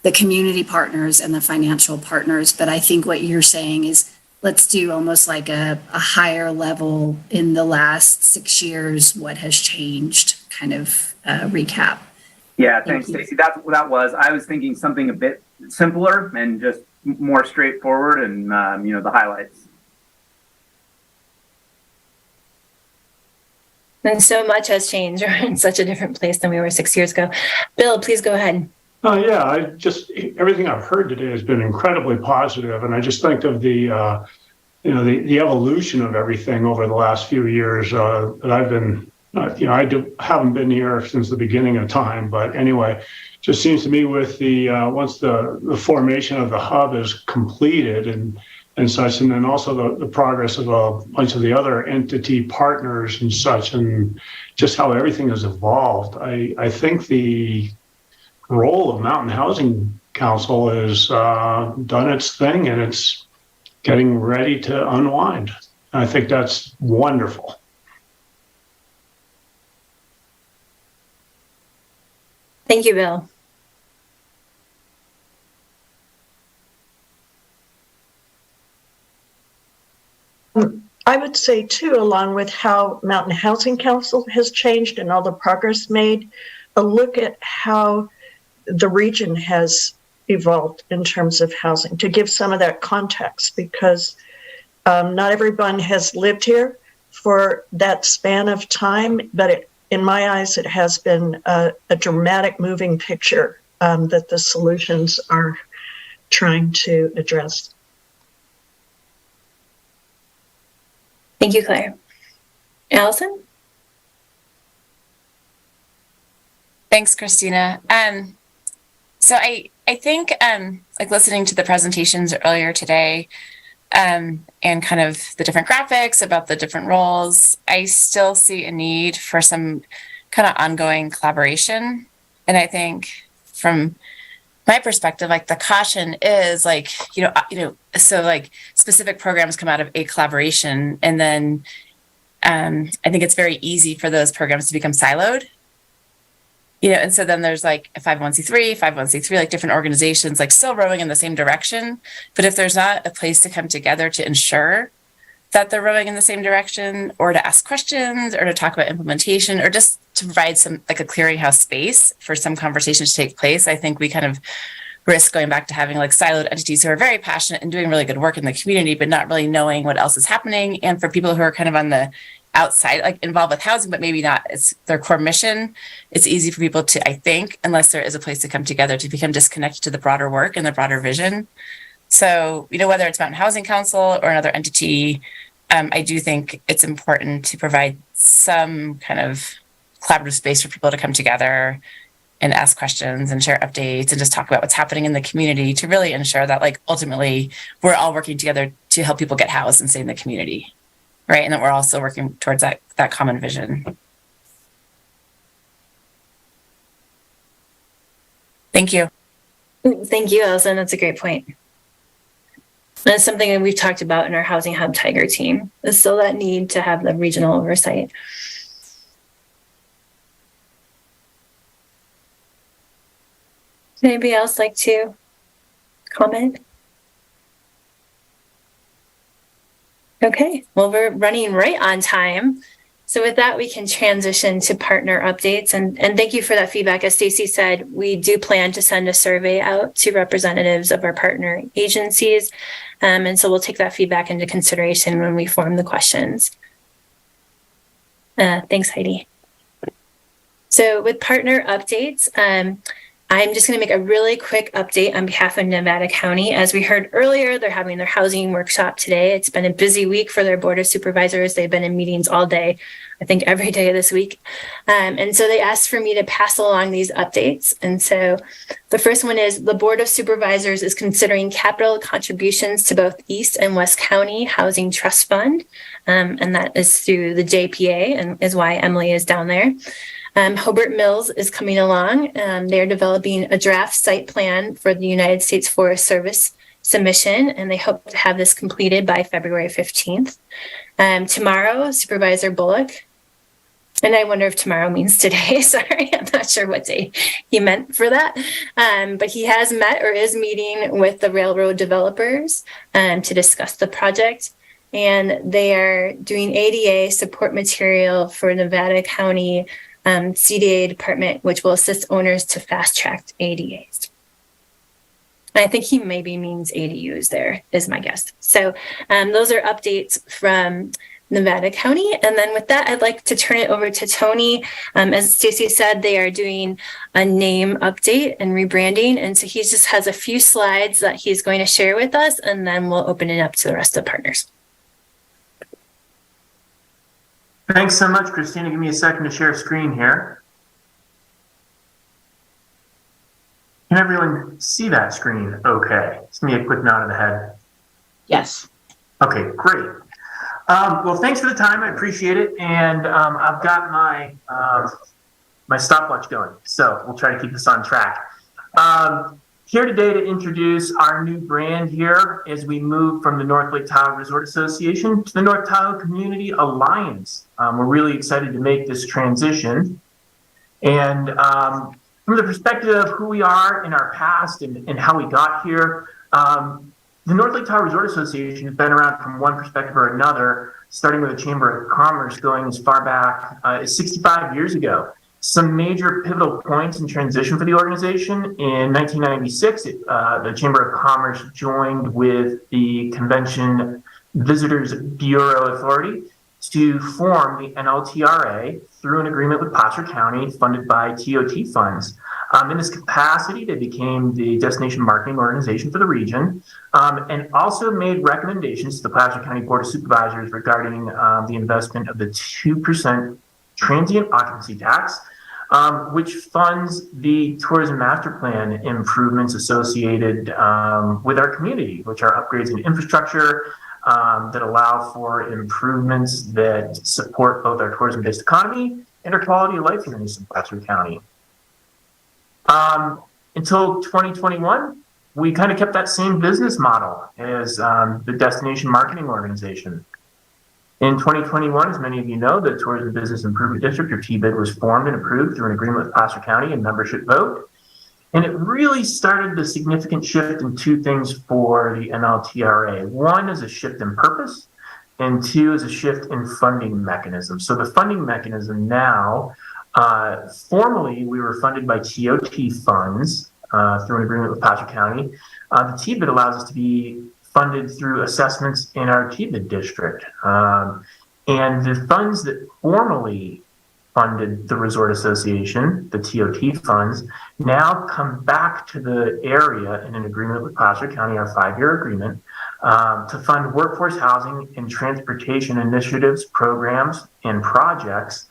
[SPEAKER 5] the community partners and the financial partners. But I think what you're saying is, let's do almost like a higher level in the last 6 years, what has changed kind of recap.
[SPEAKER 8] Yeah, thanks, Stacey. That's what that was. I was thinking something a bit simpler and just more straightforward and, the highlights.
[SPEAKER 2] And so much has changed. We're in such a different place than we were 6 years ago. Bill, please go ahead.
[SPEAKER 15] Everything I've heard today has been incredibly positive, and I just think of the evolution of everything over the last few years that I've been, haven't been here since the beginning of time, but anyway, just seems to me with the once the formation of the hub is completed and such, and then also the progress of a bunch of the other entity partners and such, and just how everything has evolved, I think the role of Mountain Housing Council has done its thing, and it's getting ready to unwind. I think that's wonderful.
[SPEAKER 2] Thank you, Bill.
[SPEAKER 11] I would say too, along with how Mountain Housing Council has changed and all the progress made, a look at how the region has evolved in terms of housing, to give some of that context, because not everyone has lived here for that span of time, but in my eyes, it has been a dramatic moving picture that the solutions are trying to address.
[SPEAKER 2] Thank you, Claire. Allison?
[SPEAKER 4] Thanks, Christina. So I think like listening to the presentations earlier today and kind of the different graphics about the different roles, I still see a need for some kind of ongoing collaboration. And I think from my perspective, like the caution is like, so like specific programs come out of a collaboration, and then I think it's very easy for those programs to become siloed. And so then there's like a 501c3, like different organizations, like still rowing in the same direction. But if there's not a place to come together to ensure that they're rowing in the same direction, or to ask questions, or to talk about implementation, or just to provide some like a clearinghouse space for some conversations to take place, I think we kind of risk going back to having like siloed entities who are very passionate and doing really good work in the community, but not really knowing what else is happening. And for people who are kind of on the outside, like involved with housing, but maybe not it's their core mission, it's easy for people to, I think, unless there is a place to come together, to become disconnected to the broader work and the broader vision. So, whether it's Mountain Housing Council or another entity, I do think it's important to provide some kind of collaborative space for people to come together and ask questions and share updates and just talk about what's happening in the community, to really ensure that like ultimately we're all working together to help people get housed and stay in the community. Right. And that we're also working towards that common vision. Thank you.
[SPEAKER 2] Thank you, Allison. That's a great point. That's something that we've talked about in our Housing Hub Tiger team, is still that need to have the regional oversight. Anybody else like to comment? Okay, well, we're running right on time. So with that, we can transition to partner updates. And thank you for that feedback. As Stacey said, we do plan to send a survey out to representatives of our partner agencies. And so we'll take that feedback into consideration when we form the questions. Thanks, Heidi. So with partner updates, I'm just going to make a really quick update on behalf of Nevada County. As we heard earlier, they're having their housing workshop today. It's been a busy week for their Board of Supervisors. They've been in meetings all day, I think every day this week. And so they asked for me to pass along these updates. And so the first one is the Board of Supervisors is considering capital contributions to both East and West County Housing Trust Fund. And that is through the JPA and is why Emily is down there. Hobart Mills is coming along. They're developing a draft site plan for the United States Forest Service submission, and they hope to have this completed by February 15th. Tomorrow, Supervisor Bullock, and I wonder if tomorrow means today. Sorry, I'm not sure what day he meant for that. But he has met or is meeting with the railroad developers to discuss the project. And they are doing ADA support material for Nevada County CDA department, which will assist owners to fast track ADAs. And I think he maybe means ADUs there is my guess. So those are updates from Nevada County. And then with that, I'd like to turn it over to Tony. As Stacy said, they are doing a name update and rebranding. And so he just has a few slides that he's going to share with us, and then we'll open it up to the rest of the partners.
[SPEAKER 9] Thanks so much, Christina. Give me a second to share screen here. Can everyone see that screen okay? Just give me a quick nod of the head.
[SPEAKER 14] Yes.
[SPEAKER 9] Okay, great. Well, thanks for the time. I appreciate it. And I've got my my stopwatch going, so we'll try to keep this on track. Here today to introduce our new brand here as we move from the North Lake Tahoe Resort Association to the North Tahoe Community Alliance. We're really excited to make this transition. And from the perspective of who we are in our past and how we got here, the North Lake Tahoe Resort Association has been around from one perspective or another, starting with the Chamber of Commerce going as far back as 65 years ago. Some major pivotal points in transition for the organization. In 1996, the Chamber of Commerce joined with the Convention Visitors Bureau Authority to form the NLTRA through an agreement with Placer County funded by TOT funds. In this capacity, they became the destination marketing organization for the region, and also made recommendations to the Placer County Board of Supervisors regarding the investment of the 2% transient occupancy tax, which funds the tourism master plan improvements associated with our community, which are upgrades in infrastructure that allow for improvements that support both our tourism-based economy and our quality of life here in Eastern Placer County. Until 2021, we kind of kept that same business model as the destination marketing organization. In 2021, as many of you know, the Tourism Business Improvement District, or TBID, was formed and approved through an agreement with Placer County and membership vote. And it really started the significant shift in two things for the NLTRA. One is a shift in purpose, and two is a shift in funding mechanism. So the funding mechanism now, formally, we were funded by TOT funds through an agreement with Placer County. The TBID allows us to be funded through assessments in our TBID district. And the funds that formally funded the Resort Association, the TOT funds, now come back to the area in an agreement with Placer County, our 5-year agreement, to fund workforce housing and transportation initiatives, programs, and projects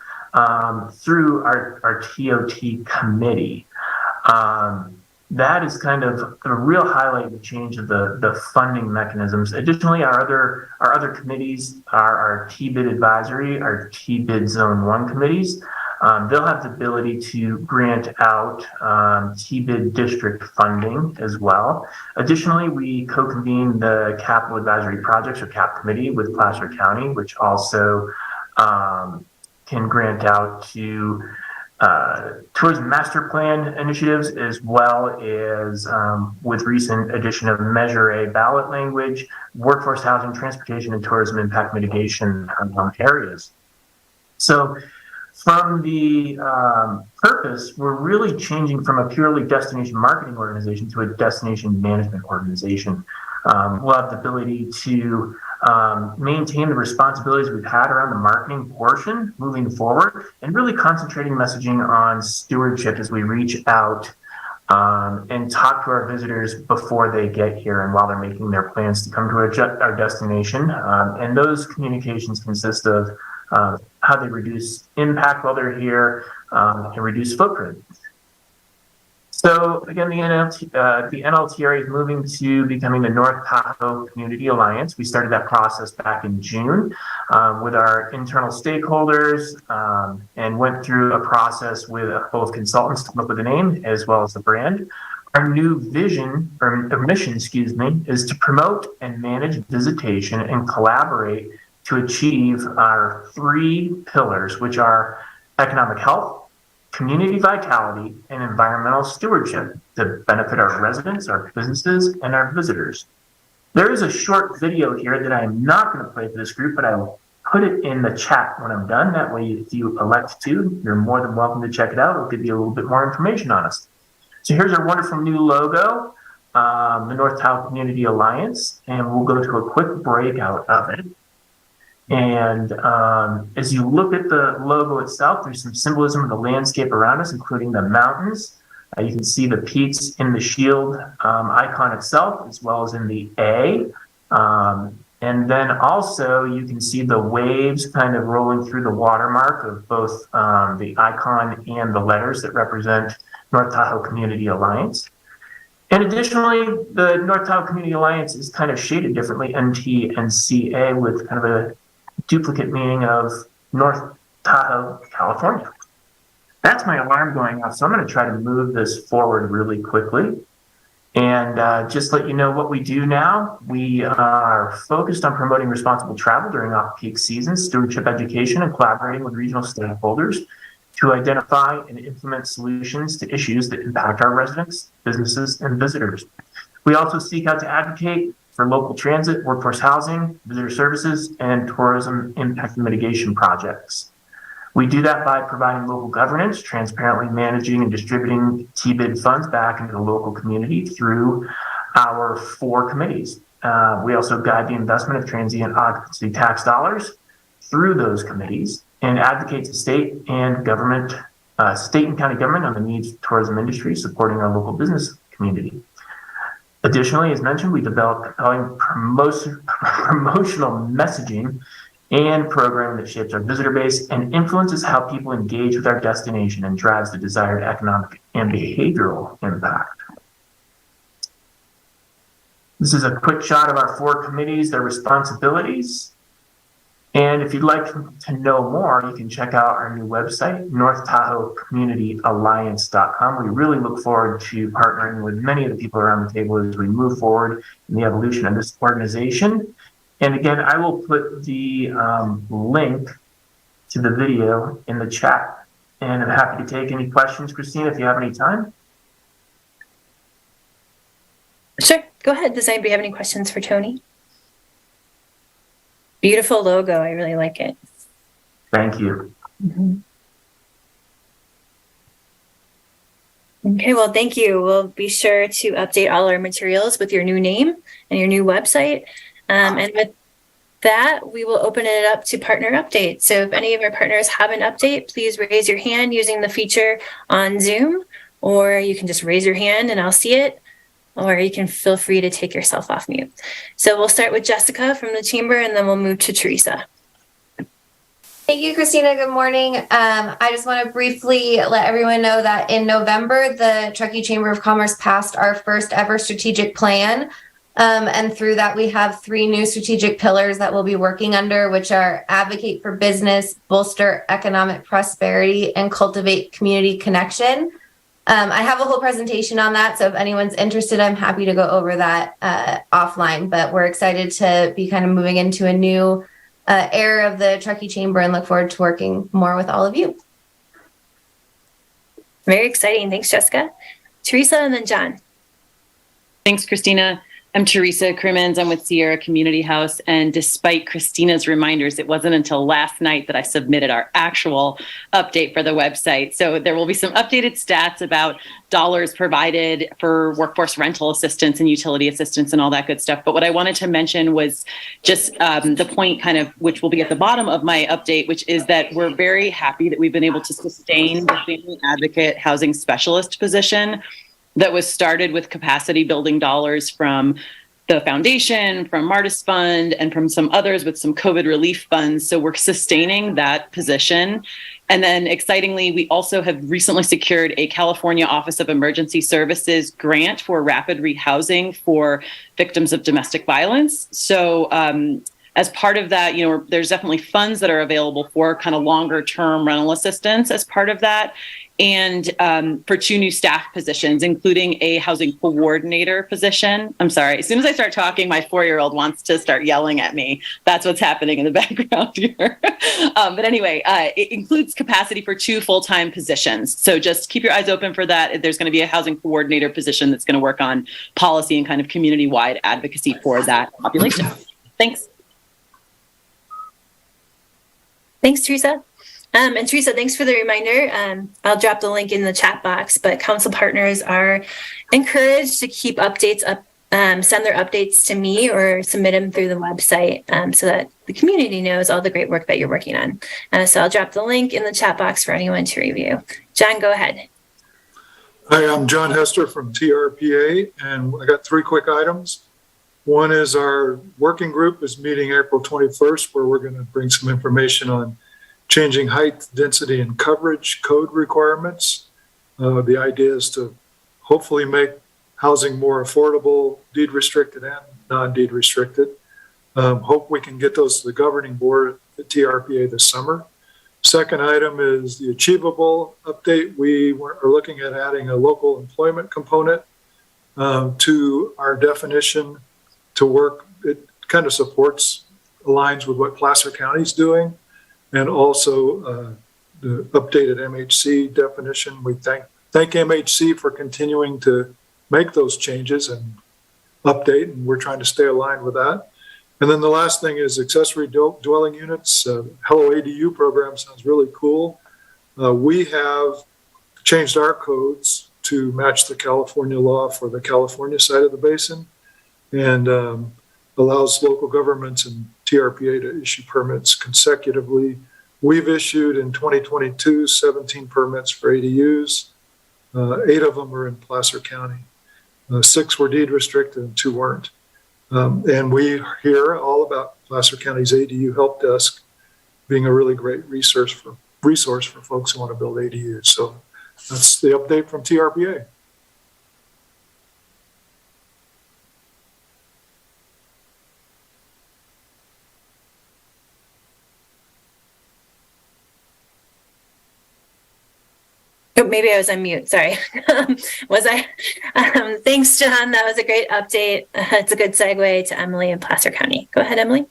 [SPEAKER 9] through our TOT committee. That is kind of the real highlight of the change of the funding mechanisms. Additionally, our other committees are our TBID advisory, our TBID Zone 1 committees. They'll have the ability to grant out TBID district funding as well. Additionally, we co-convene the Capital Advisory Projects, or CAP committee, with Placer County, which also can grant out to tourism master plan initiatives, as well as with recent addition of Measure A ballot language, workforce housing, transportation, and tourism impact mitigation areas. So from the purpose, we're really changing from a purely destination marketing organization to a destination management organization. We'll have the ability to maintain the responsibilities we've had around the marketing portion moving forward, and really concentrating messaging on stewardship as we reach out and talk to our visitors before they get here and while they're making their plans to come to our destination. And those communications consist of how they reduce impact while they're here and reduce footprint. So again, the NLTRA is moving to becoming the North Tahoe Community Alliance. We started that process back in June with our internal stakeholders and went through a process with both consultants to come up with a name as well as the brand. Our new vision or mission, is to promote and manage visitation and collaborate to achieve our 3 pillars, which are economic health, community vitality, and environmental stewardship to benefit our residents, our businesses, and our visitors. There is a short video here that I'm not going to play for this group, but I will put it in the chat when I'm done. That way, if you elect to, you're more than welcome to check it out. It'll give you a little bit more information on us. So here's our wonderful new logo, the North Tahoe Community Alliance, and we'll go to a quick breakout of it. And as you look at the logo itself, there's some symbolism of the landscape around us, including the mountains. You can see the peaks in the shield icon itself, as well as in the A. And then also you can see the waves kind of rolling through the watermark of both the icon and the letters that represent North Tahoe Community Alliance. And additionally, the North Tahoe Community Alliance is kind of shaded differently, NT and CA, with kind of a duplicate meaning of North Tahoe, California. That's my alarm going off, so I'm going to try to move this forward really quickly. And just let you know what we do now. We are focused on promoting responsible travel during off-peak seasons, stewardship education, and collaborating with regional stakeholders to identify and implement solutions to issues that impact our residents, businesses, and visitors. We also seek out to advocate for local transit, workforce housing, visitor services, and tourism impact mitigation projects. We do that by providing local governance, transparently managing and distributing TBID funds back into the local community through our 4 committees. We also guide the investment of transient occupancy tax dollars through those committees and advocate to state and county government on the needs of the tourism industry, supporting our local business community. Additionally, as mentioned, we develop compelling promotional messaging and programming that shapes our visitor base and influences how people engage with our destination and drives the desired economic and behavioral impact. This is a quick shot of our 4 committees, their responsibilities. And if you'd like to know more, you can check out our new website, NorthTahoeCommunityAlliance.com. We really look forward to partnering with many of the people around the table as we move forward in the evolution of this organization. And again, I will put the link to the video in the chat. And I'm happy to take any questions, Christina, if you have any time.
[SPEAKER 2] Sure, go ahead. Does anybody have any questions for Tony? Beautiful logo. I really like it.
[SPEAKER 9] Thank you.
[SPEAKER 2] Mm-hmm. Okay, well, thank you. We'll be sure to update all our materials with your new name and your new website. And with that, we will open it up to partner updates. So if any of our partners have an update, please raise your hand using the feature on Zoom, or you can just raise your hand and I'll see it. Or you can feel free to take yourself off mute. So we'll start with Jessica from the chamber and then we'll move to Teresa.
[SPEAKER 16] Thank you, Christina. Good morning. I just want to briefly let everyone know that in November, the Truckee Chamber of Commerce passed our first ever strategic plan. And through that, we have 3 new strategic pillars that we'll be working under, which are advocate for business, bolster economic prosperity, and cultivate community connection. I have a whole presentation on that, so if anyone's interested, I'm happy to go over that offline, but we're excited to be kind of moving into a new era of the Truckee Chamber and look forward to working more with all of you.
[SPEAKER 2] Very exciting. Thanks, Jessica. Teresa and then John.
[SPEAKER 17] Thanks, Christina. I'm Teresa Crimmins. I'm with Sierra Community House. And despite Christina's reminders, it wasn't until last night that I submitted our actual update for the website. So there will be some updated stats about dollars provided for workforce rental assistance and utility assistance and all that good stuff. But what I wanted to mention was just the point kind of, which will be at the bottom of my update, which is that we're very happy that we've been able to sustain the Family Advocate Housing Specialist position, that was started with capacity building dollars from the foundation, from Martis Fund, and from some others with some COVID relief funds. So we're sustaining that position. And then excitingly, we also have recently secured a California Office of Emergency Services grant for rapid rehousing for victims of domestic violence. So as part of that, there's definitely funds that are available for kind of longer term rental assistance as part of that. And for 2 new staff positions, including a housing coordinator position. I'm sorry, as soon as I start talking, my 4-year-old wants to start yelling at me. That's what's happening in the background here. But anyway, it includes capacity for 2 full-time positions. So just keep your eyes open for that. There's going to be a housing coordinator position that's going to work on policy and kind of community-wide advocacy for that population. Thanks.
[SPEAKER 2] Thanks, Teresa. And Teresa, thanks for the reminder. I'll drop the link in the chat box, but council partners are encouraged to keep updates up, send their updates to me or submit them through the website so that the community knows all the great work that you're working on. So I'll drop the link in the chat box for anyone to review. John, go ahead.
[SPEAKER 18] Hi, I'm John Hester from TRPA, and I got 3 quick items. One is our working group is meeting April 21st, where we're going to bring some information on changing height, density, and coverage code requirements. The idea is to hopefully make housing more affordable, deed restricted and non-deed restricted. Hope we can get those to the governing board at TRPA this summer. Second item is the Achievable update. We are looking at adding a local employment component to our definition to work. It kind of aligns with what Placer County is doing. And also the updated MHC definition. We thank MHC for continuing to make those changes and update, and we're trying to stay aligned with that. And then the last thing is accessory dwelling units. Hello ADU program sounds really cool. We have changed our codes to match the California law for the California side of the basin, and allows local governments and TRPA to issue permits consecutively. We've issued in 2022 17 permits for ADUs. 8 of them are in Placer County. 6 were deed restricted and 2 weren't. And we hear all about Placer County's ADU help desk being a really great resource for folks who want to build ADUs. So that's the update from TRPA.
[SPEAKER 2] Oh, maybe I was on mute. Sorry. Was I? Thanks, John. That was a great update. It's a good segue to Emily in Placer County. Go ahead, Emily.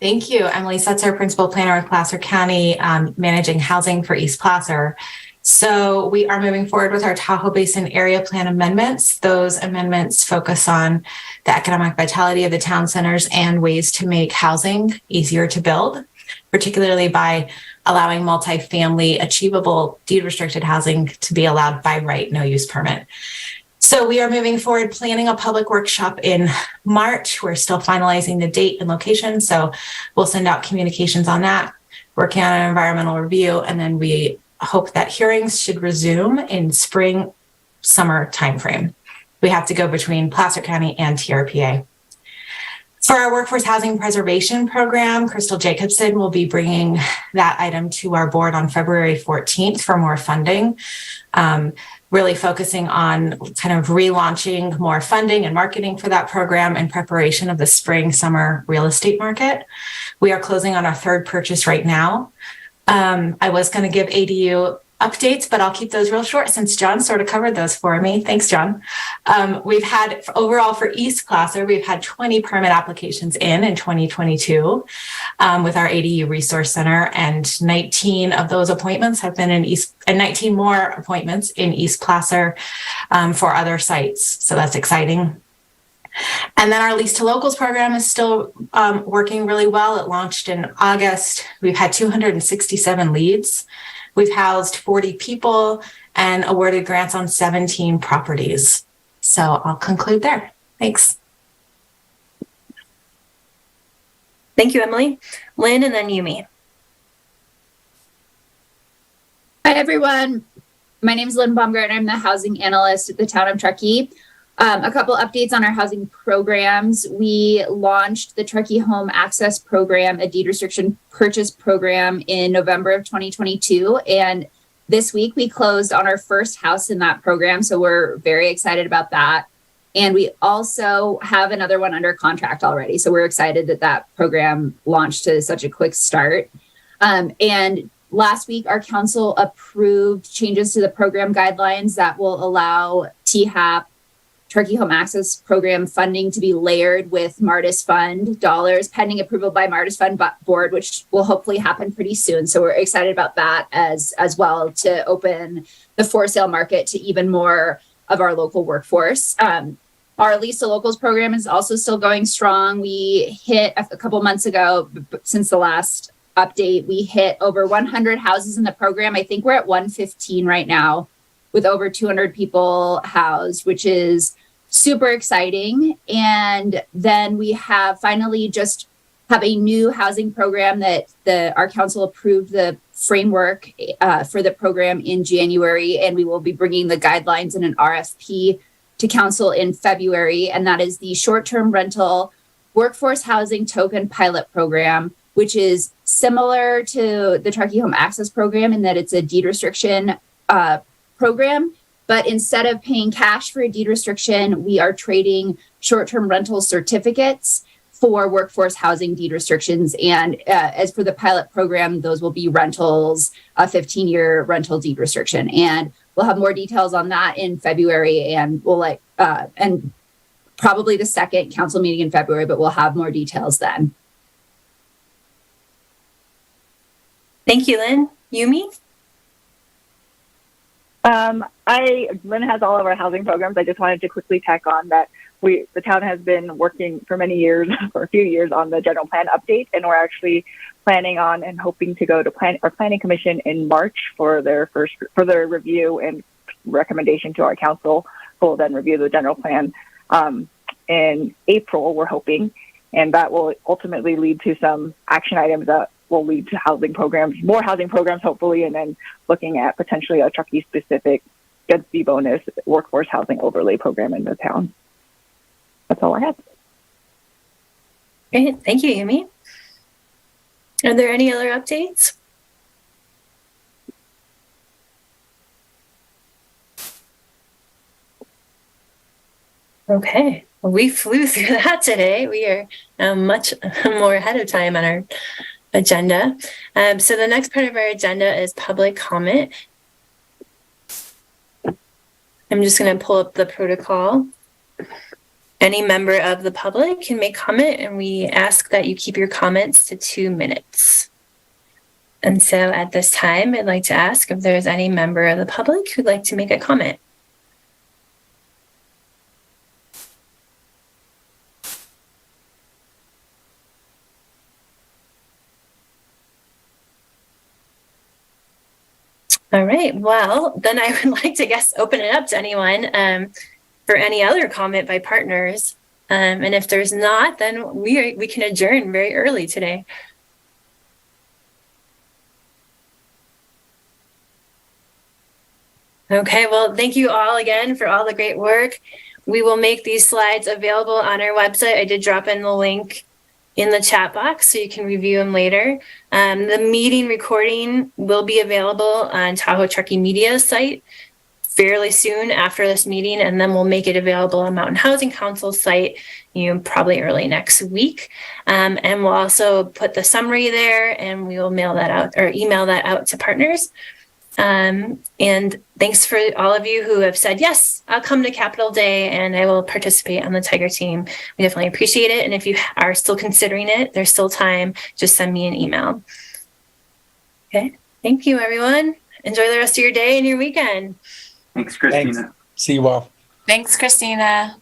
[SPEAKER 19] Thank you. Emily Setzer, Principal Planner with Placer County, managing housing for East Placer. So we are moving forward with our Tahoe Basin Area Plan amendments. Those amendments focus on the economic vitality of the town centers and ways to make housing easier to build, particularly by allowing multifamily achievable deed restricted housing to be allowed by right, no use permit. So we are moving forward, planning a public workshop in March. We're still finalizing the date and location, so we'll send out communications on that, working on an environmental review, and then we hope that hearings should resume in spring, summer timeframe. We have to go between Placer County and TRPA. For our workforce housing preservation program, Crystal Jacobson will be bringing that item to our board on February 14th for more funding, really focusing on kind of relaunching more funding and marketing for that program in preparation of the spring, summer real estate market. We are closing on our 3rd purchase right now. I was going to give ADU updates, but I'll keep those real short since John sort of covered those for me. Thanks, John. We've had overall for East Placer, we've had 20 permit applications in 2022 with our ADU Resource Center, and 19 of those appointments have been in East, and 19 more appointments in East Placer for other sites. So that's exciting. And then our Lease to Locals program is still working really well. It launched in August. We've had 267 leads. We've housed 40 people and awarded grants on 17 properties. So I'll conclude there. Thanks.
[SPEAKER 2] Thank you, Emily. Lynn, and then Yumi.
[SPEAKER 20] Hi, everyone. My name is Lynn Baumgartner. I'm the housing analyst at the town of Truckee. A couple updates on our housing programs. We launched the Truckee Home Access Program, a deed restriction purchase program, in November of 2022. And this week we closed on our first house in that program. So we're very excited about that. And we also have another one under contract already. So we're excited that that program launched to such a quick start. And last week, our council approved changes to the program guidelines that will allow THAP, Truckee Home Access Program funding, to be layered with Martis Fund dollars pending approval by Martis Fund board, which will hopefully happen pretty soon. So we're excited about that as well, to open the for sale market to even more of our local workforce. Our Lease to Locals program is also still going strong. We hit a couple months ago, since the last update, we hit over 100 houses in the program. I think we're at 115 right now, with over 200 people housed, which is super exciting. And then we have finally just have a new housing program that our council approved the framework for the program in January, and we will be bringing the guidelines in an RFP to council in February. And that is the short-term rental workforce housing token pilot program, which is similar to the Truckee Home Access Program in that it's a deed restriction program. But instead of paying cash for a deed restriction, we are trading short-term rental certificates for workforce housing deed restrictions. And as for the pilot program, those will be rentals, a 15-year rental deed restriction. And we'll have more details on that in February, and we'll and probably the second council meeting in February, but we'll have more details then.
[SPEAKER 2] Thank you, Lynn. Yumi?
[SPEAKER 21] Lynn has all of our housing programs. I just wanted to quickly tack on that the town has been working for many years, for a few years, on the general plan update, and we're actually planning on and hoping to go to planning commission in March for their review and recommendation to our council, who will then review the general plan in April, we're hoping, and that will ultimately lead to some action items that will lead to housing programs, more housing programs, hopefully, and then looking at potentially a Truckee-specific density bonus workforce housing overlay program in the town. That's all I have.
[SPEAKER 2] Great. Thank you, Yumi. Are there any other updates? Okay. Well, we flew through that today. We are much more ahead of time on our agenda. So the next part of our agenda is public comment. I'm just going to pull up the protocol. Any member of the public can make comment, and we ask that you keep your comments to 2 minutes. And so at this time, I'd like to ask if there's any member of the public who'd like to make a comment. All right, well, then I would like to open it up to anyone for any other comment by partners. And if there's not, then we can adjourn very early today. Okay, well, thank you all again for all the great work. We will make these slides available on our website. I did drop in the link in the chat box so you can review them later. The meeting recording will be available on Tahoe Truckee Media's site fairly soon after this meeting, and then we'll make it available on Mountain Housing Council's site, probably early next week. And we'll also put the summary there, and we will mail that out or email that out to partners. And thanks for all of you who have said, yes, I'll come to Capitol Day and I will participate on the Tiger team. We definitely appreciate it. And if you are still considering it, there's still time. Just send me an email. Okay. Thank you, everyone. Enjoy the rest of your day and your weekend.
[SPEAKER 8] Thanks, Christina.
[SPEAKER 12] Thanks. See you all.
[SPEAKER 4] Thanks, Christina.